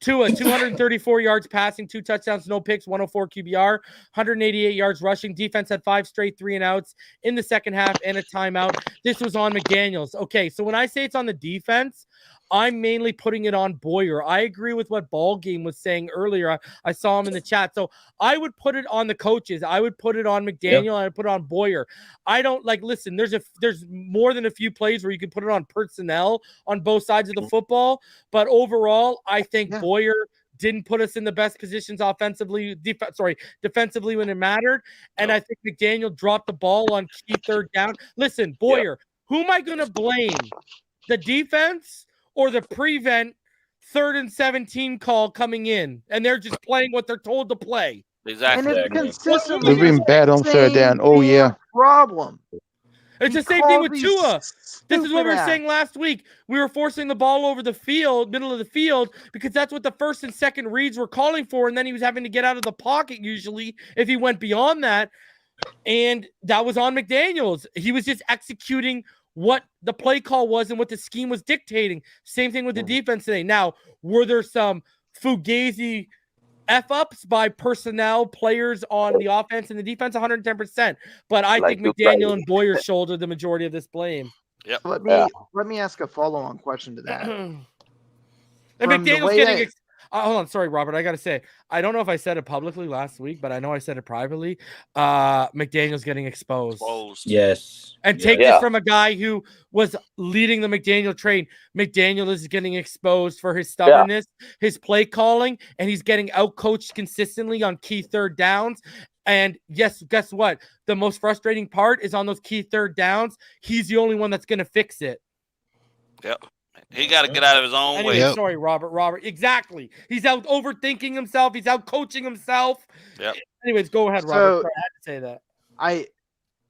Tua, 234 yards passing, 2 touchdowns, no picks, 104 QBR, 188 yards rushing. Defense had 5 straight 3-and-outs in the second half and a timeout. This was on McDaniels. Okay, so when I say it's on the defense, I'm mainly putting it on Boyer. I agree with what Ball Game was saying earlier. I saw him in the chat. So I would put it on the coaches. I would put it on McDaniel. I would put it on Boyer. I don't listen, there's more than a few plays where you can put it on personnel on both sides of the football. But overall, I think Boyer didn't put us in the best positions offensively, defensively when it mattered. And I think McDaniel dropped the ball on key third down. Listen, Boyer, who am I going to blame? The defense or the prevent 3rd and 17 call coming in? And they're just playing what they're told to play. Exactly. And it's consistently We've been bad on third down. Oh, yeah. Problem. It's the same thing with Tua. This is what we were saying last week. We were forcing the ball over the field, middle of the field, because that's what the first and second reads were calling for. And then he was having to get out of the pocket usually if he went beyond that. And that was on McDaniels. He was just executing what the play call was and what the scheme was dictating. Same thing with the defense today. Now, were there some fugazi F-ups by personnel players on the offense and the defense? 110%. But I think McDaniel and Boyer shouldered the majority of this blame. Yep. Let me ask a follow-on question to that. And McDaniel's getting hold on, sorry, Robert. I got to say, I don't know if I said it publicly last week, but I know I said it privately. McDaniel's getting exposed. Yes. And take this from a guy who was leading the McDaniel train. McDaniel is getting exposed for his stubbornness, his play calling, and he's getting outcoached consistently on key third downs. And yes, guess what? The most frustrating part is on those key third downs. He's the only one that's going to fix it. Yep. He got to get out of his own way. Sorry, Robert. Exactly. He's out overthinking himself. He's out coaching himself. Yep. Anyways, go ahead, Robert. Sorry, I had to say that.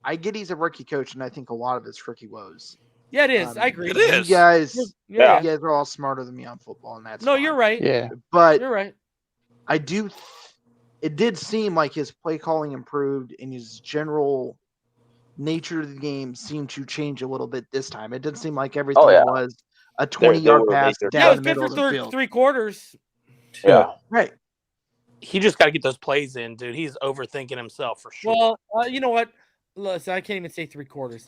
I get he's a rookie coach, and I think a lot of it's rookie woes. Yeah, it is. I agree. It is. You guys are all smarter than me on football, and that's fine. You're right. Yeah. But you're right. It did seem like his play calling improved, and his general nature of the game seemed to change a little bit this time. It didn't seem like everything was a 20-yard pass down the middle of the field. 3 quarters. Yeah. Right. He just got to get those plays in, dude. He's overthinking himself for sure. Well, you know what? Listen, I can't even say 3 quarters.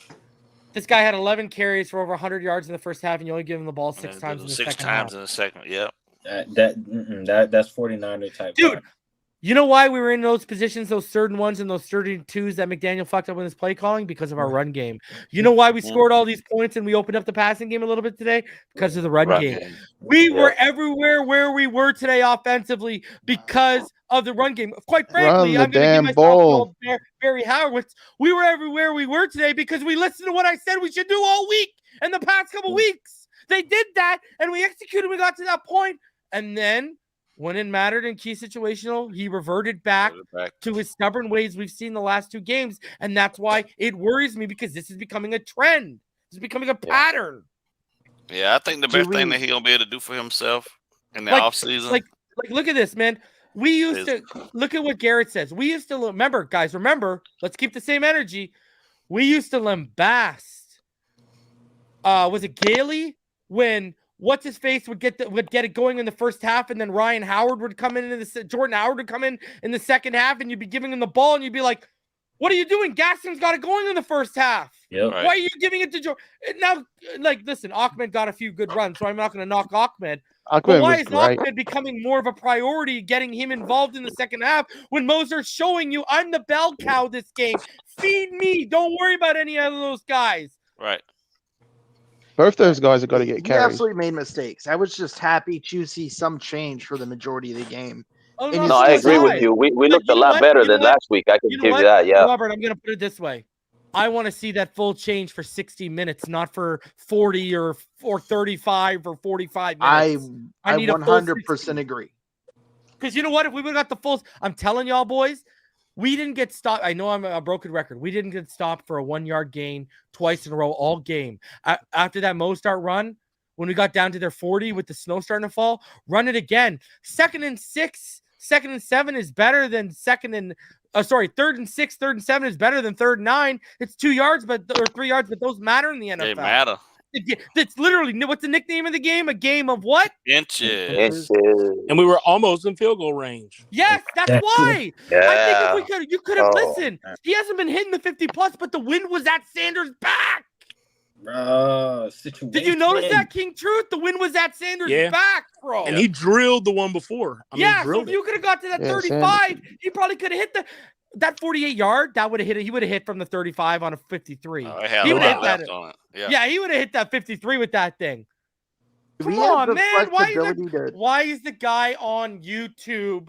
This guy had 11 carries for over 100 yards in the first half, and you only give him the ball 6 times in the second half. In the second, yeah. That's 49er type. Dude, you know why we were in those positions, those 3rd and 1s and those 3rd and 2s that McDaniel fucked up with his play calling? Because of our run game. You know why we scored all these points and we opened up the passing game a little bit today? Because of the run game. We were everywhere where we were today offensively because of the run game. Quite frankly, I'm going to give myself Barry Howitz. We were everywhere we were today because we listened to what I said we should do all week and the past couple weeks. They did that, and we executed. We got to that point, and then when it mattered in key situational, he reverted back to his stubborn ways we've seen the last 2 games, and that's why it worries me because this is becoming a trend. It's becoming a pattern. Yeah, I think the best thing that he's going to be able to do for himself in the offseason. Like, look at this, man. We used to look at what Garrett says. We used to remember, let's keep the same energy. We used to lambast. Was it Gailey when what's his face would get it going in the first half, and then Ryan Howard would come in Jordan Howard would come in the second half, and you'd be giving him the ball, and you'd be like, "What are you doing? Gaston's got it going in the first half. Yep. Why are you giving it to Jordan?" Now, listen, Ahmed got a few good runs, so I'm not going to knock Ahmed. But why is Ahmed becoming more of a priority, getting him involved in the second half when Moser's showing you, I'm the bell cow this game. Feed me. Don't worry about any of those guys. Right. Both those guys have got to get He carries. absolutely made mistakes. I was just happy to see some change for the majority of the game. No, I agree with you. We looked a lot better than last week. I can give you that, yeah. Robert, I'm going to put it this way. I want to see that full change for 60 minutes, not for 40 or 35 or 45 minutes. I 100% agree. Because you know what? If we would have got the full, I'm telling y'all, boys, we didn't get stopped. I know I'm a broken record. We didn't get stopped for a 1-yard gain twice in a row all game. After that Mostart run, when we got down to their 40 with the snow starting to fall, run it again. 2nd and 6, 2nd and 7 is better than 3rd and 6, 3rd and 7 is better than 3rd and 9. It's 2 yards, or 3 yards, but those matter in the NFL. They matter. It's literally, what's the nickname of the game? A game of what? Inches. And we were almost in field goal range. Yes, that's why. I think you could have listened. He hasn't been hitting the 50+, but the wind was at Sanders' back. Did you notice that, King Truth? The wind was at Sanders' back, bro. And he drilled the one before. So if you could have got to that 35, he probably could have hit that 48-yard. That would have hit it. He would have hit from the 35 on a 53. He would have hit that. Yeah, he would have hit that 53 with that thing. Come on, man. Why is the guy on YouTube?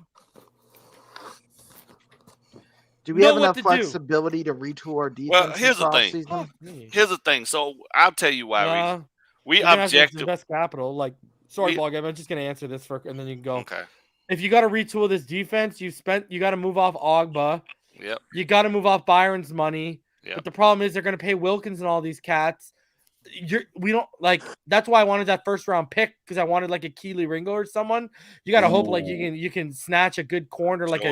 Do we have enough flexibility to retool our defense? Well, here's the thing. Here's the thing. So I'll tell you why. We object to best capital. Like, sorry, Ball Game. I'm just gonna answer this and then you can go. Okay. If you got to retool this defense, you got to move off Ogba. Yep. You got to move off Byron's money. Yep. But the problem is they're going to pay Wilkins and all these cats. We don't like. That's why I wanted that first round pick, because I wanted like a Keely Ringo or someone. You got to hope like you can snatch a good corner like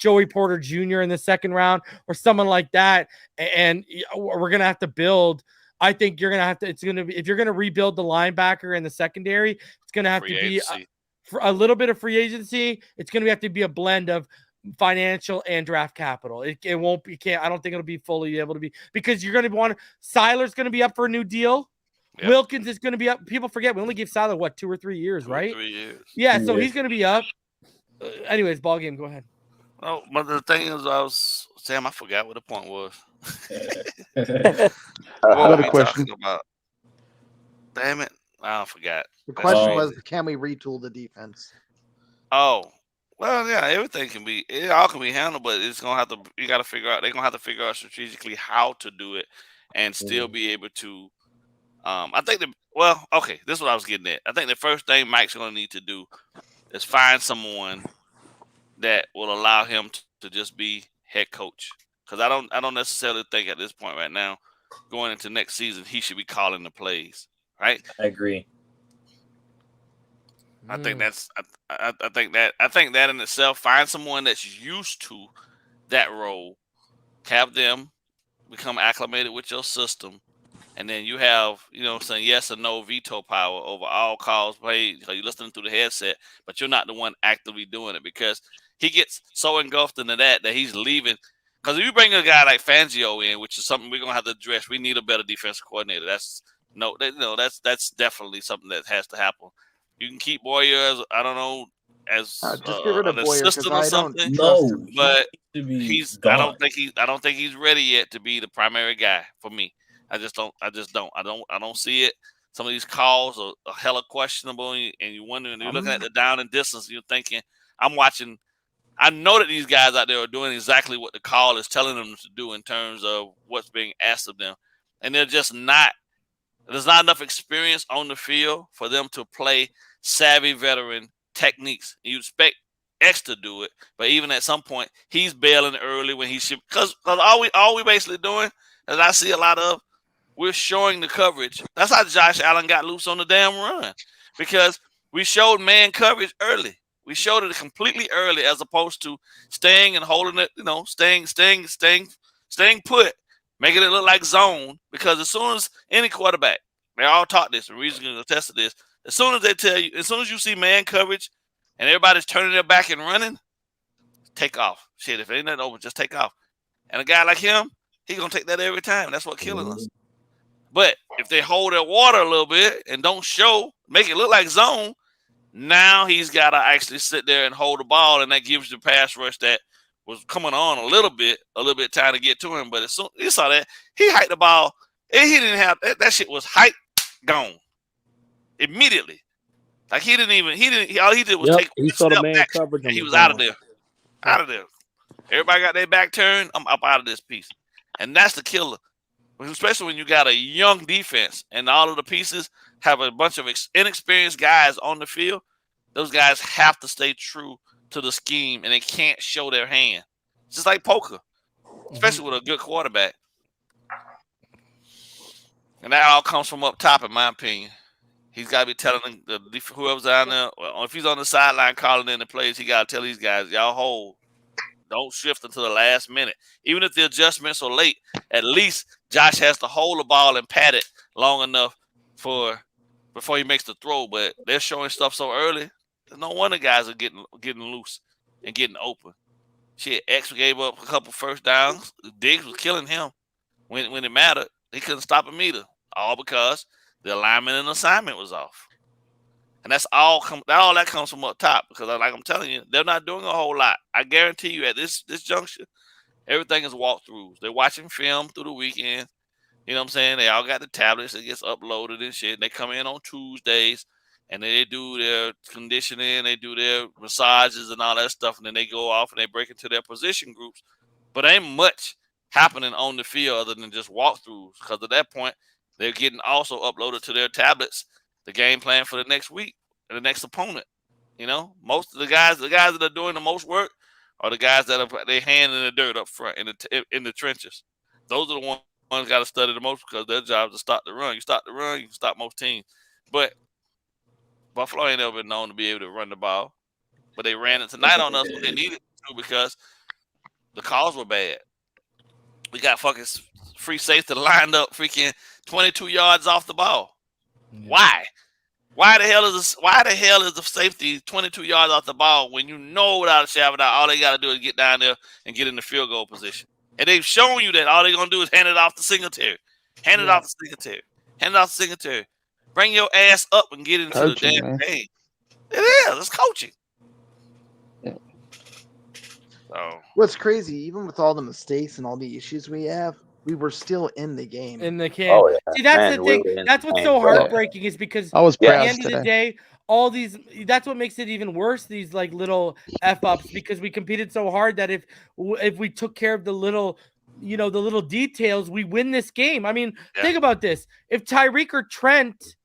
Joey Porter Jr. in the second round or someone like that. And we're gonna have to build. I think you're gonna have to. It's gonna be, if you're gonna rebuild the linebacker and the secondary, it's gonna have to be a little bit of free agency. It's gonna have to be a blend of financial and draft capital. It won't be. I don't think it'll be fully able to be, because you're gonna want Siler's gonna be up for a new deal. Yep. Wilkins is gonna be up. People forget we only gave Siler 2 or 3 years, right? 3 years. Yeah, so he's gonna be up. Anyways, Ball Game. Go ahead. Oh, but the thing is, I forgot what the point was. Another question. Damn it. I forgot. The question was, can we retool the defense? Oh, well, yeah, everything can be, it all can be handled, but it's going to have to, you got to figure out, they're going to have to figure out strategically how to do it and still be able to, I think this is what I was getting at. I think the first thing Mike's going to need to do is find someone that will allow him to just be head coach. Because I don't necessarily think at this point right now, going into next season, he should be calling the plays. Right? I agree. I think that's I think that in itself, find someone that's used to that role, have them become acclimated with your system, and then you have, saying yes or no veto power over all calls played. You're listening through the headset, but you're not the one actively doing it, because he gets so engulfed into that he's leaving. Because if you bring a guy like Fangio in, which is something we're gonna have to address, we need a better defensive coordinator. That's definitely something that has to happen. You can keep Boyer as, I don't know, as just get rid of an Boyer, assistant or something. No, but I don't think he's ready yet to be the primary guy for me. I don't see it. Some of these calls are hella questionable, and you're wondering, you're looking at the down and distance, and you're thinking, I know that these guys out there are doing exactly what the call is telling them to do in terms of what's being asked of them. And they're just not, there's not enough experience on the field for them to play savvy veteran techniques. You expect X to do it, but even at some point, he's bailing early when he should. Because all we basically doing, as I see a lot of, we're showing the coverage. That's how Josh Allen got loose on the damn run, because we showed man coverage early. We showed it completely early, as opposed to staying and holding it, staying put, making it look like zone. Because as soon as any quarterback, they all taught this, and Reed's going to attest to this, as soon as they tell you, as soon as you see man coverage and everybody's turning their back and running, take off. Shit, if it ain't nothing open, just take off. And a guy like him, he's going to take that every time. That's what's killing us. But if they hold their water a little bit and don't show, make it look like zone, now he's got to actually sit there and hold the ball, and that gives the pass rush that was coming on a little bit time to get to him. But as soon you saw that, he hiked the ball, and he didn't have that shit was hiked, gone immediately. Like he didn't all he did was take he saw the man back, coverage, and he was out of there. Everybody got their back turned. I'm up out of this piece, and that's the killer. Especially when you got a young defense and all of the pieces have a bunch of inexperienced guys on the field. Those guys have to stay true to the scheme, and they can't show their hand. It's just like poker, especially with a good quarterback. And that all comes from up top, in my opinion. He's got to be telling whoever's down there, or if he's on the sideline calling in the plays, he got to tell these guys, y'all hold. Don't shift until the last minute. Even if the adjustments are late, at least Josh has to hold the ball and pat it long enough before he makes the throw. But they're showing stuff so early. No wonder guys are getting loose and getting open. Shit, X gave up a couple first downs. Diggs was killing him when it mattered. He couldn't stop him either. All because the alignment and assignment was off. And that's all that comes from up top, because like I'm telling you, they're not doing a whole lot. I guarantee you at this juncture, everything is walkthroughs. They're watching film through the weekend. You know what I'm saying? They all got the tablets that gets uploaded and shit. They come in on Tuesdays. and they do their conditioning, they do their massages and all that stuff, and then they go off and they break into their position groups. But ain't much happening on the field other than just walkthroughs, because at that point, they're getting also uploaded to their tablets the game plan for the next week and the next opponent. You know, most of the guys that are doing the most work are the guys that are their hand in the dirt up front in the trenches. Those are the ones got to study the most, because their job is to stop the run. You stop the run, you can stop most teams. But Buffalo ain't ever been known to be able to run the ball. But they ran it tonight on us when they needed to, because the calls were bad. We got fucking free safety lined up freaking 22 yards off the ball. Yeah. Why? Why the hell is the safety 22 yards off the ball when you know without a shadow of a doubt all they got to do is get down there and get in the field goal position? And they've shown you that all they're going to do is hand it off to Singletary. Hand it off to Singletary. Bring your ass up and get into the damn game. It is. It's coaching. Yeah. So. What's crazy, even with all the mistakes and all the issues we have, we were still in the game. In the game. Oh, yeah. See, that's the thing. That's what's so heartbreaking is because I was at the end of the day, all these, that's what makes it even worse, these like little F-ups, because we competed so hard that if we took care of the little, you know, the little details, we win this game. I mean, think about this. If Tyreek or Trent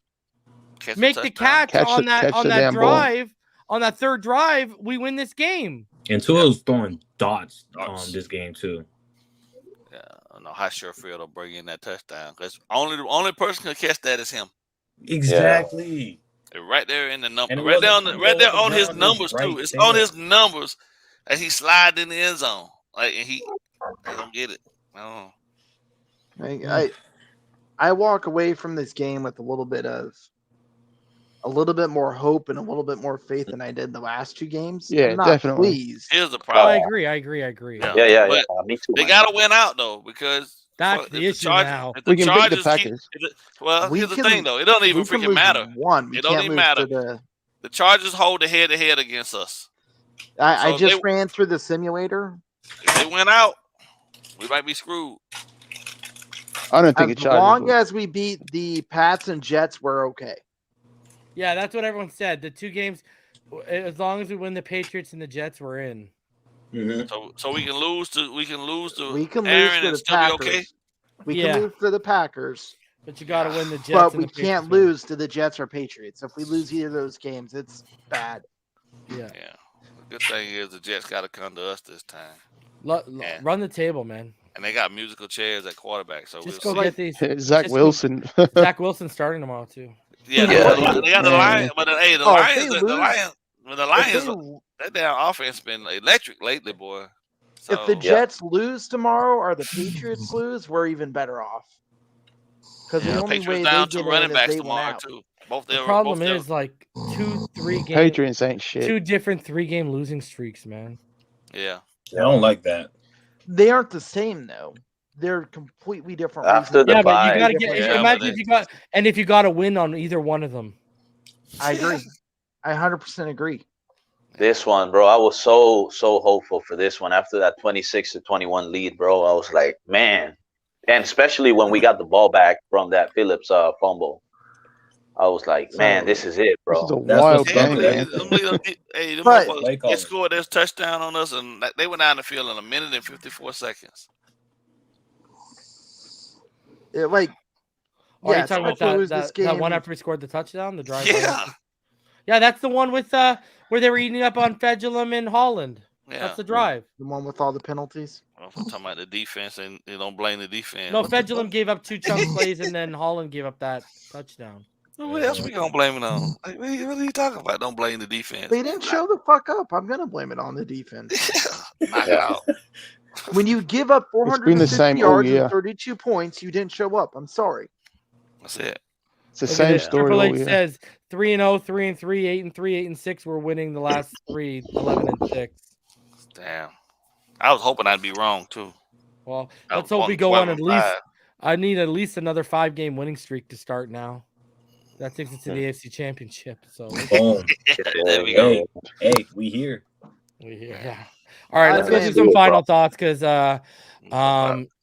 make the catch on that drive, on that third drive, we win this game. And Tua's throwing dots this game too. Yeah, I don't know how Sherfield will bring in that touchdown, because the only person can catch that is him. Exactly. Yeah. Right there in the number, right there on his numbers too. It's on his numbers as he slid in the end zone. Like, and they don't get it. I walk away from this game with a little bit more hope and a little bit more faith than I did the last two games. Yeah, definitely. Pleased. Here's the problem. I agree. Yeah. Me too. They got to win out though, because that's the issue now. We can beat the Packers. Here's the thing though. It don't even freaking matter. It don't even matter. The Chargers hold the head-to-head against us. I just ran through the simulator. If they went out, we might be screwed. I don't think it's Chargers. As long as we beat the Pats and Jets, we're okay. Yeah, that's what everyone said. The two games, as long as we win the Patriots and the Jets, we're in. Mm-hmm. So we can lose to Aaron and still be okay. We can lose to the Packers, but you got to win the Jets. But we can't lose to the Jets or Patriots. If we lose either of those games, it's bad. Yeah. The good thing is the Jets got to come to us this time. Run the table, man. And they got musical chairs at quarterback. So just go get these. Zach Wilson. Zach Wilson starting tomorrow too. Yeah, they got the Lions, but the Lions, that damn offense has been electric lately, boy. So, if the Jets lose tomorrow or the Patriots lose, we're even better off. Because the only way down they two get running backs is tomorrow too. The problem is like 2-3 games. Patriots ain't shit. 2 different 3-game losing streaks, man. Yeah, I don't like that. They aren't the same though. They're completely different. After the but you gotta imagine if you got to win on either one of them. I agree. I 100% agree. This one, bro, I was so hopeful for this one after that 26-21 lead, bro. I was like, man, and especially when we got the ball back from that Phillips fumble, I was like, man, this is it, bro. This is a wild game, man. They scored this touchdown on us, and they went down the field in 1 minute and 54 seconds. You're talking about that one after we scored the touchdown, the drive? Yeah, that's the one with where they were eating up on Fedulum in Holland. Yeah. That's the drive. The one with all the penalties. I'm talking about the defense, and you don't blame the defense. No, Fedulum gave up 2 chunk plays, and then Holland gave up that touchdown. What else we gonna blame it on? Like, what are you talking about? Don't blame the defense. They didn't show the fuck up. I'm gonna blame it on the defense. Knock it out. When you give up 450 yards and 32 points, you didn't show up. I'm sorry. That's it. It's the same story. Triple H says 3-0, 3-3, 8-3, 8-6. We're winning the last 3, 11-6. Damn. I was hoping I'd be wrong too. Well, let's hope we go on at least. I need at least another 5-game winning streak to start now. That takes us to the AFC Championship. So boom. There we go. Hey, we here. Yeah. All right, let's go through some final thoughts because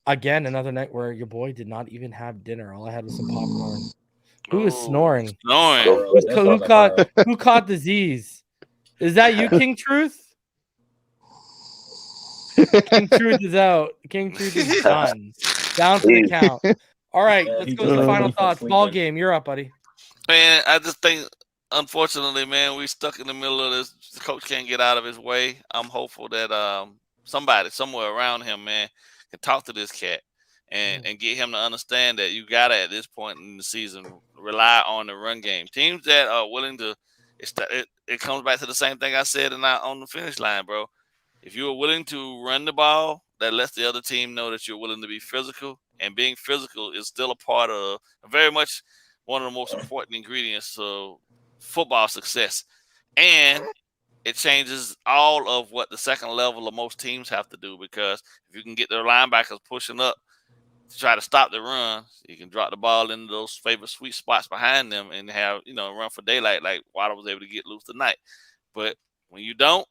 again, another night where your boy did not even have dinner. All I had was some popcorn. Who is snoring? Snoring. Who caught the Z's? Is that you, King Truth? King Truth is out. King Truth is done. Down for the count. All right, let's go to the final thoughts. Ball game, you're up, buddy. Man, I just think, unfortunately, man, we stuck in the middle of this. The coach can't get out of his way. I'm hopeful that somebody somewhere around him, man, can talk to this cat and get him to understand that you got to, at this point in the season, rely on the run game. Teams that are willing to, it comes back to the same thing I said on the finish line, bro. If you are willing to run the ball, that lets the other team know that you're willing to be physical, and being physical is still a part of very much one of the most important ingredients to football success. And it changes all of what the second level of most teams have to do, because if you can get their linebackers pushing up to try to stop the run, you can drop the ball into those favorite sweet spots behind them and have, run for daylight like Waddle was able to get loose tonight. But when you don't,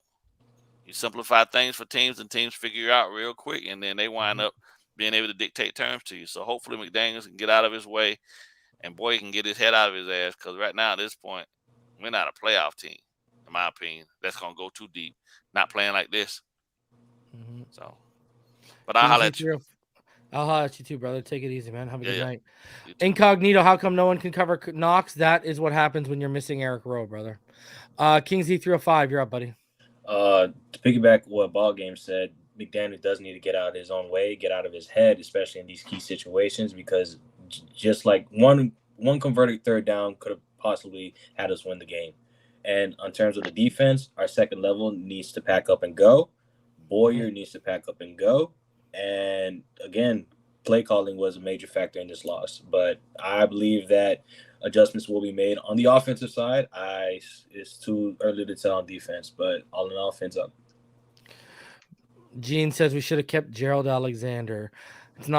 you simplify things for teams, and teams figure you out real quick, and then they wind up being able to dictate terms to you. So hopefully McDaniel can get out of his way, and Boy can get his head out of his ass, because right now at this point, we're not a playoff team, in my opinion. That's going to go too deep. Not playing like this. So, but I'll holler at you. I'll holler at you too, brother. Take it easy, man. Have a good night. Incognito, how come no one can cover Knox? That is what happens when you're missing Eric Rowe, brother. King Z305, you're up, buddy. To piggyback what Ball Game said, McDaniel does need to get out of his own way, get out of his head, especially in these key situations, because just like one converted third down could have possibly had us win the game. And in terms of the defense, our second level needs to pack up and go. Boyer needs to pack up and go. And again, play calling was a major factor in this loss. But I believe that adjustments will be made on the offensive side. It's too early to tell on defense, but all in offense up. Gene says we should have kept Gerald Alexander. It's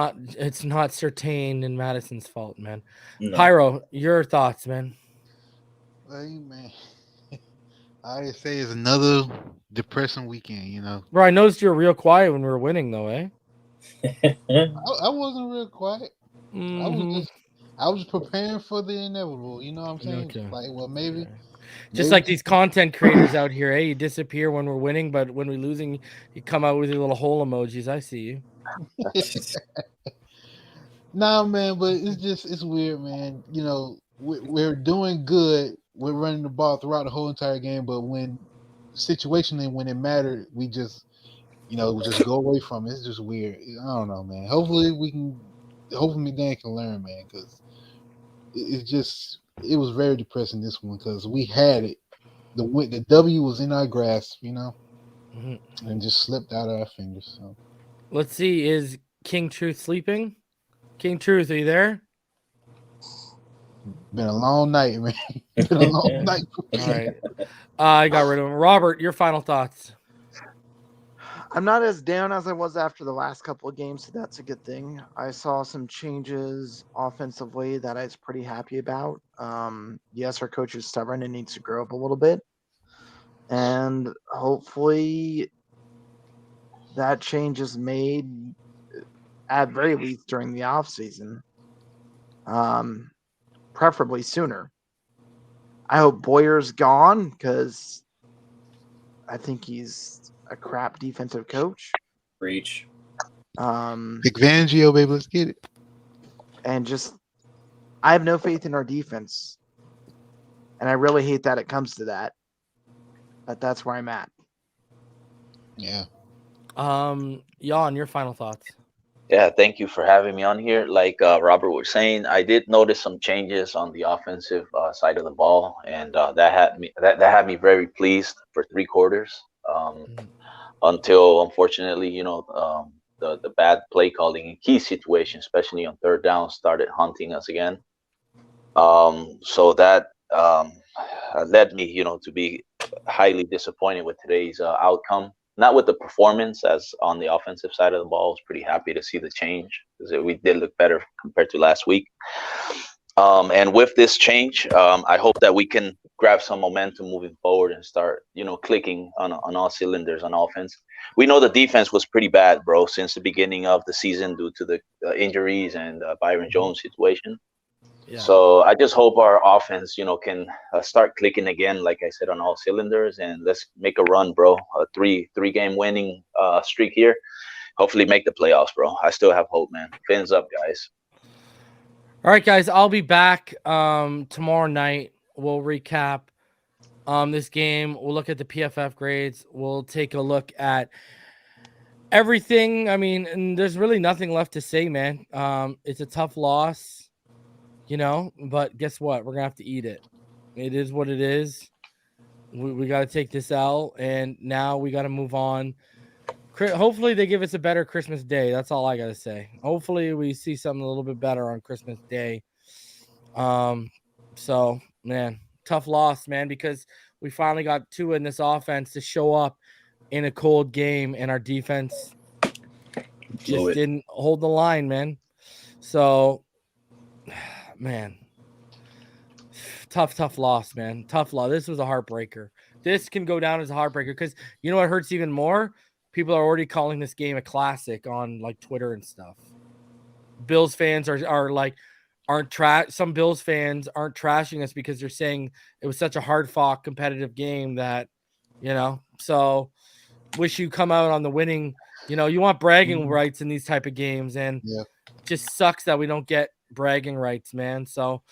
not Certain and Madison's fault, man. No. Pyro, your thoughts, man. Hey, man. I say it's another depressing weekend, Bro, I noticed you were real quiet when we were winning, though, eh? I wasn't real quiet. I was preparing for the inevitable. You know what I'm saying? Okay. Like, well, maybe. Just like these content creators out here, eh? You disappear when we're winning, but when we're losing, you come out with your little hole emojis. I see you. Nah, man, but it's weird, man. We're doing good. We're running the ball throughout the whole entire game, but when situationally, when it mattered, we just go away from it. It's just weird. I don't know, man. Hopefully McDaniel can learn, man, because it was very depressing, this one, because we had it. The W was in our grasp, and just slipped out of our fingers. So let's see. Is King Truth sleeping? King Truth, are you there? Been a long night, man. Been a long night. All right. I got rid of him. Robert, your final thoughts. I'm not as down as I was after the last couple of games, so that's a good thing. I saw some changes offensively that I was pretty happy about. Yes, our coach is stubborn and needs to grow up a little bit. And hopefully that change is made at very least during the offseason. Preferably sooner. I hope Boyer's gone, because I think he's a crap defensive coach. Reach. Big Fangio, baby, let's get it. And I have no faith in our defense. And I really hate that it comes to that. But that's where I'm at. Yeah. Jan, your final thoughts. Yeah, thank you for having me on here. Like Robert was saying, I did notice some changes on the offensive side of the ball, and that had me very pleased for 3 quarters. Until unfortunately, the bad play calling in key situations, especially on third down, started haunting us again. So that led me, to be highly disappointed with today's outcome. Not with the performance, as on the offensive side of the ball. I was pretty happy to see the change, because we did look better compared to last week. And with this change, I hope that we can grab some momentum moving forward and start, clicking on all cylinders on offense. We know the defense was pretty bad, bro, since the beginning of the season due to the injuries and Byron Jones situation. Yeah. So I just hope our offense, can start clicking again, like I said, on all cylinders, and let's make a run, bro. A three-game winning streak here. Hopefully make the playoffs, bro. I still have hope, man. Fins up, guys. All right, guys. I'll be back tomorrow night. We'll recap this game. We'll look at the PFF grades. We'll take a look at everything. I mean, and there's really nothing left to say, man. It's a tough loss. But guess what? We're gonna have to eat it. It is what it is. We got to take this L, and now we got to move on. Hopefully, they give us a better Christmas Day. That's all I got to say. Hopefully, we see something a little bit better on Christmas Day. So, man, tough loss, man, because we finally got two in this offense to show up in a cold game, and our defense just didn't hold the line, man. So, man, tough loss, man. Tough loss. This was a heartbreaker. This can go down as a heartbreaker because you know what hurts even more? People are already calling this game a classic on like Twitter and stuff. Bills fans some Bills fans aren't trashing us because they're saying it was such a hard-fought competitive game that, so wish you come out on the winning, you want bragging rights in these type of games, and it just sucks that we don't get bragging rights, man. So,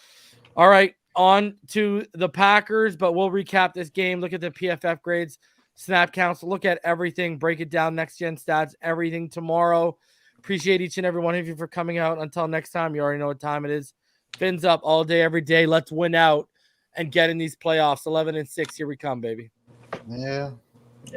all right, on to the Packers, but we'll recap this game, look at the PFF grades, snap counts, look at everything, break it down, next gen stats, everything tomorrow. Appreciate each and every one of you for coming out. Until next time, you already know what time it is. Fins up all day, every day. Let's win out and get in these playoffs. 11-6. Here we come, baby. Yeah.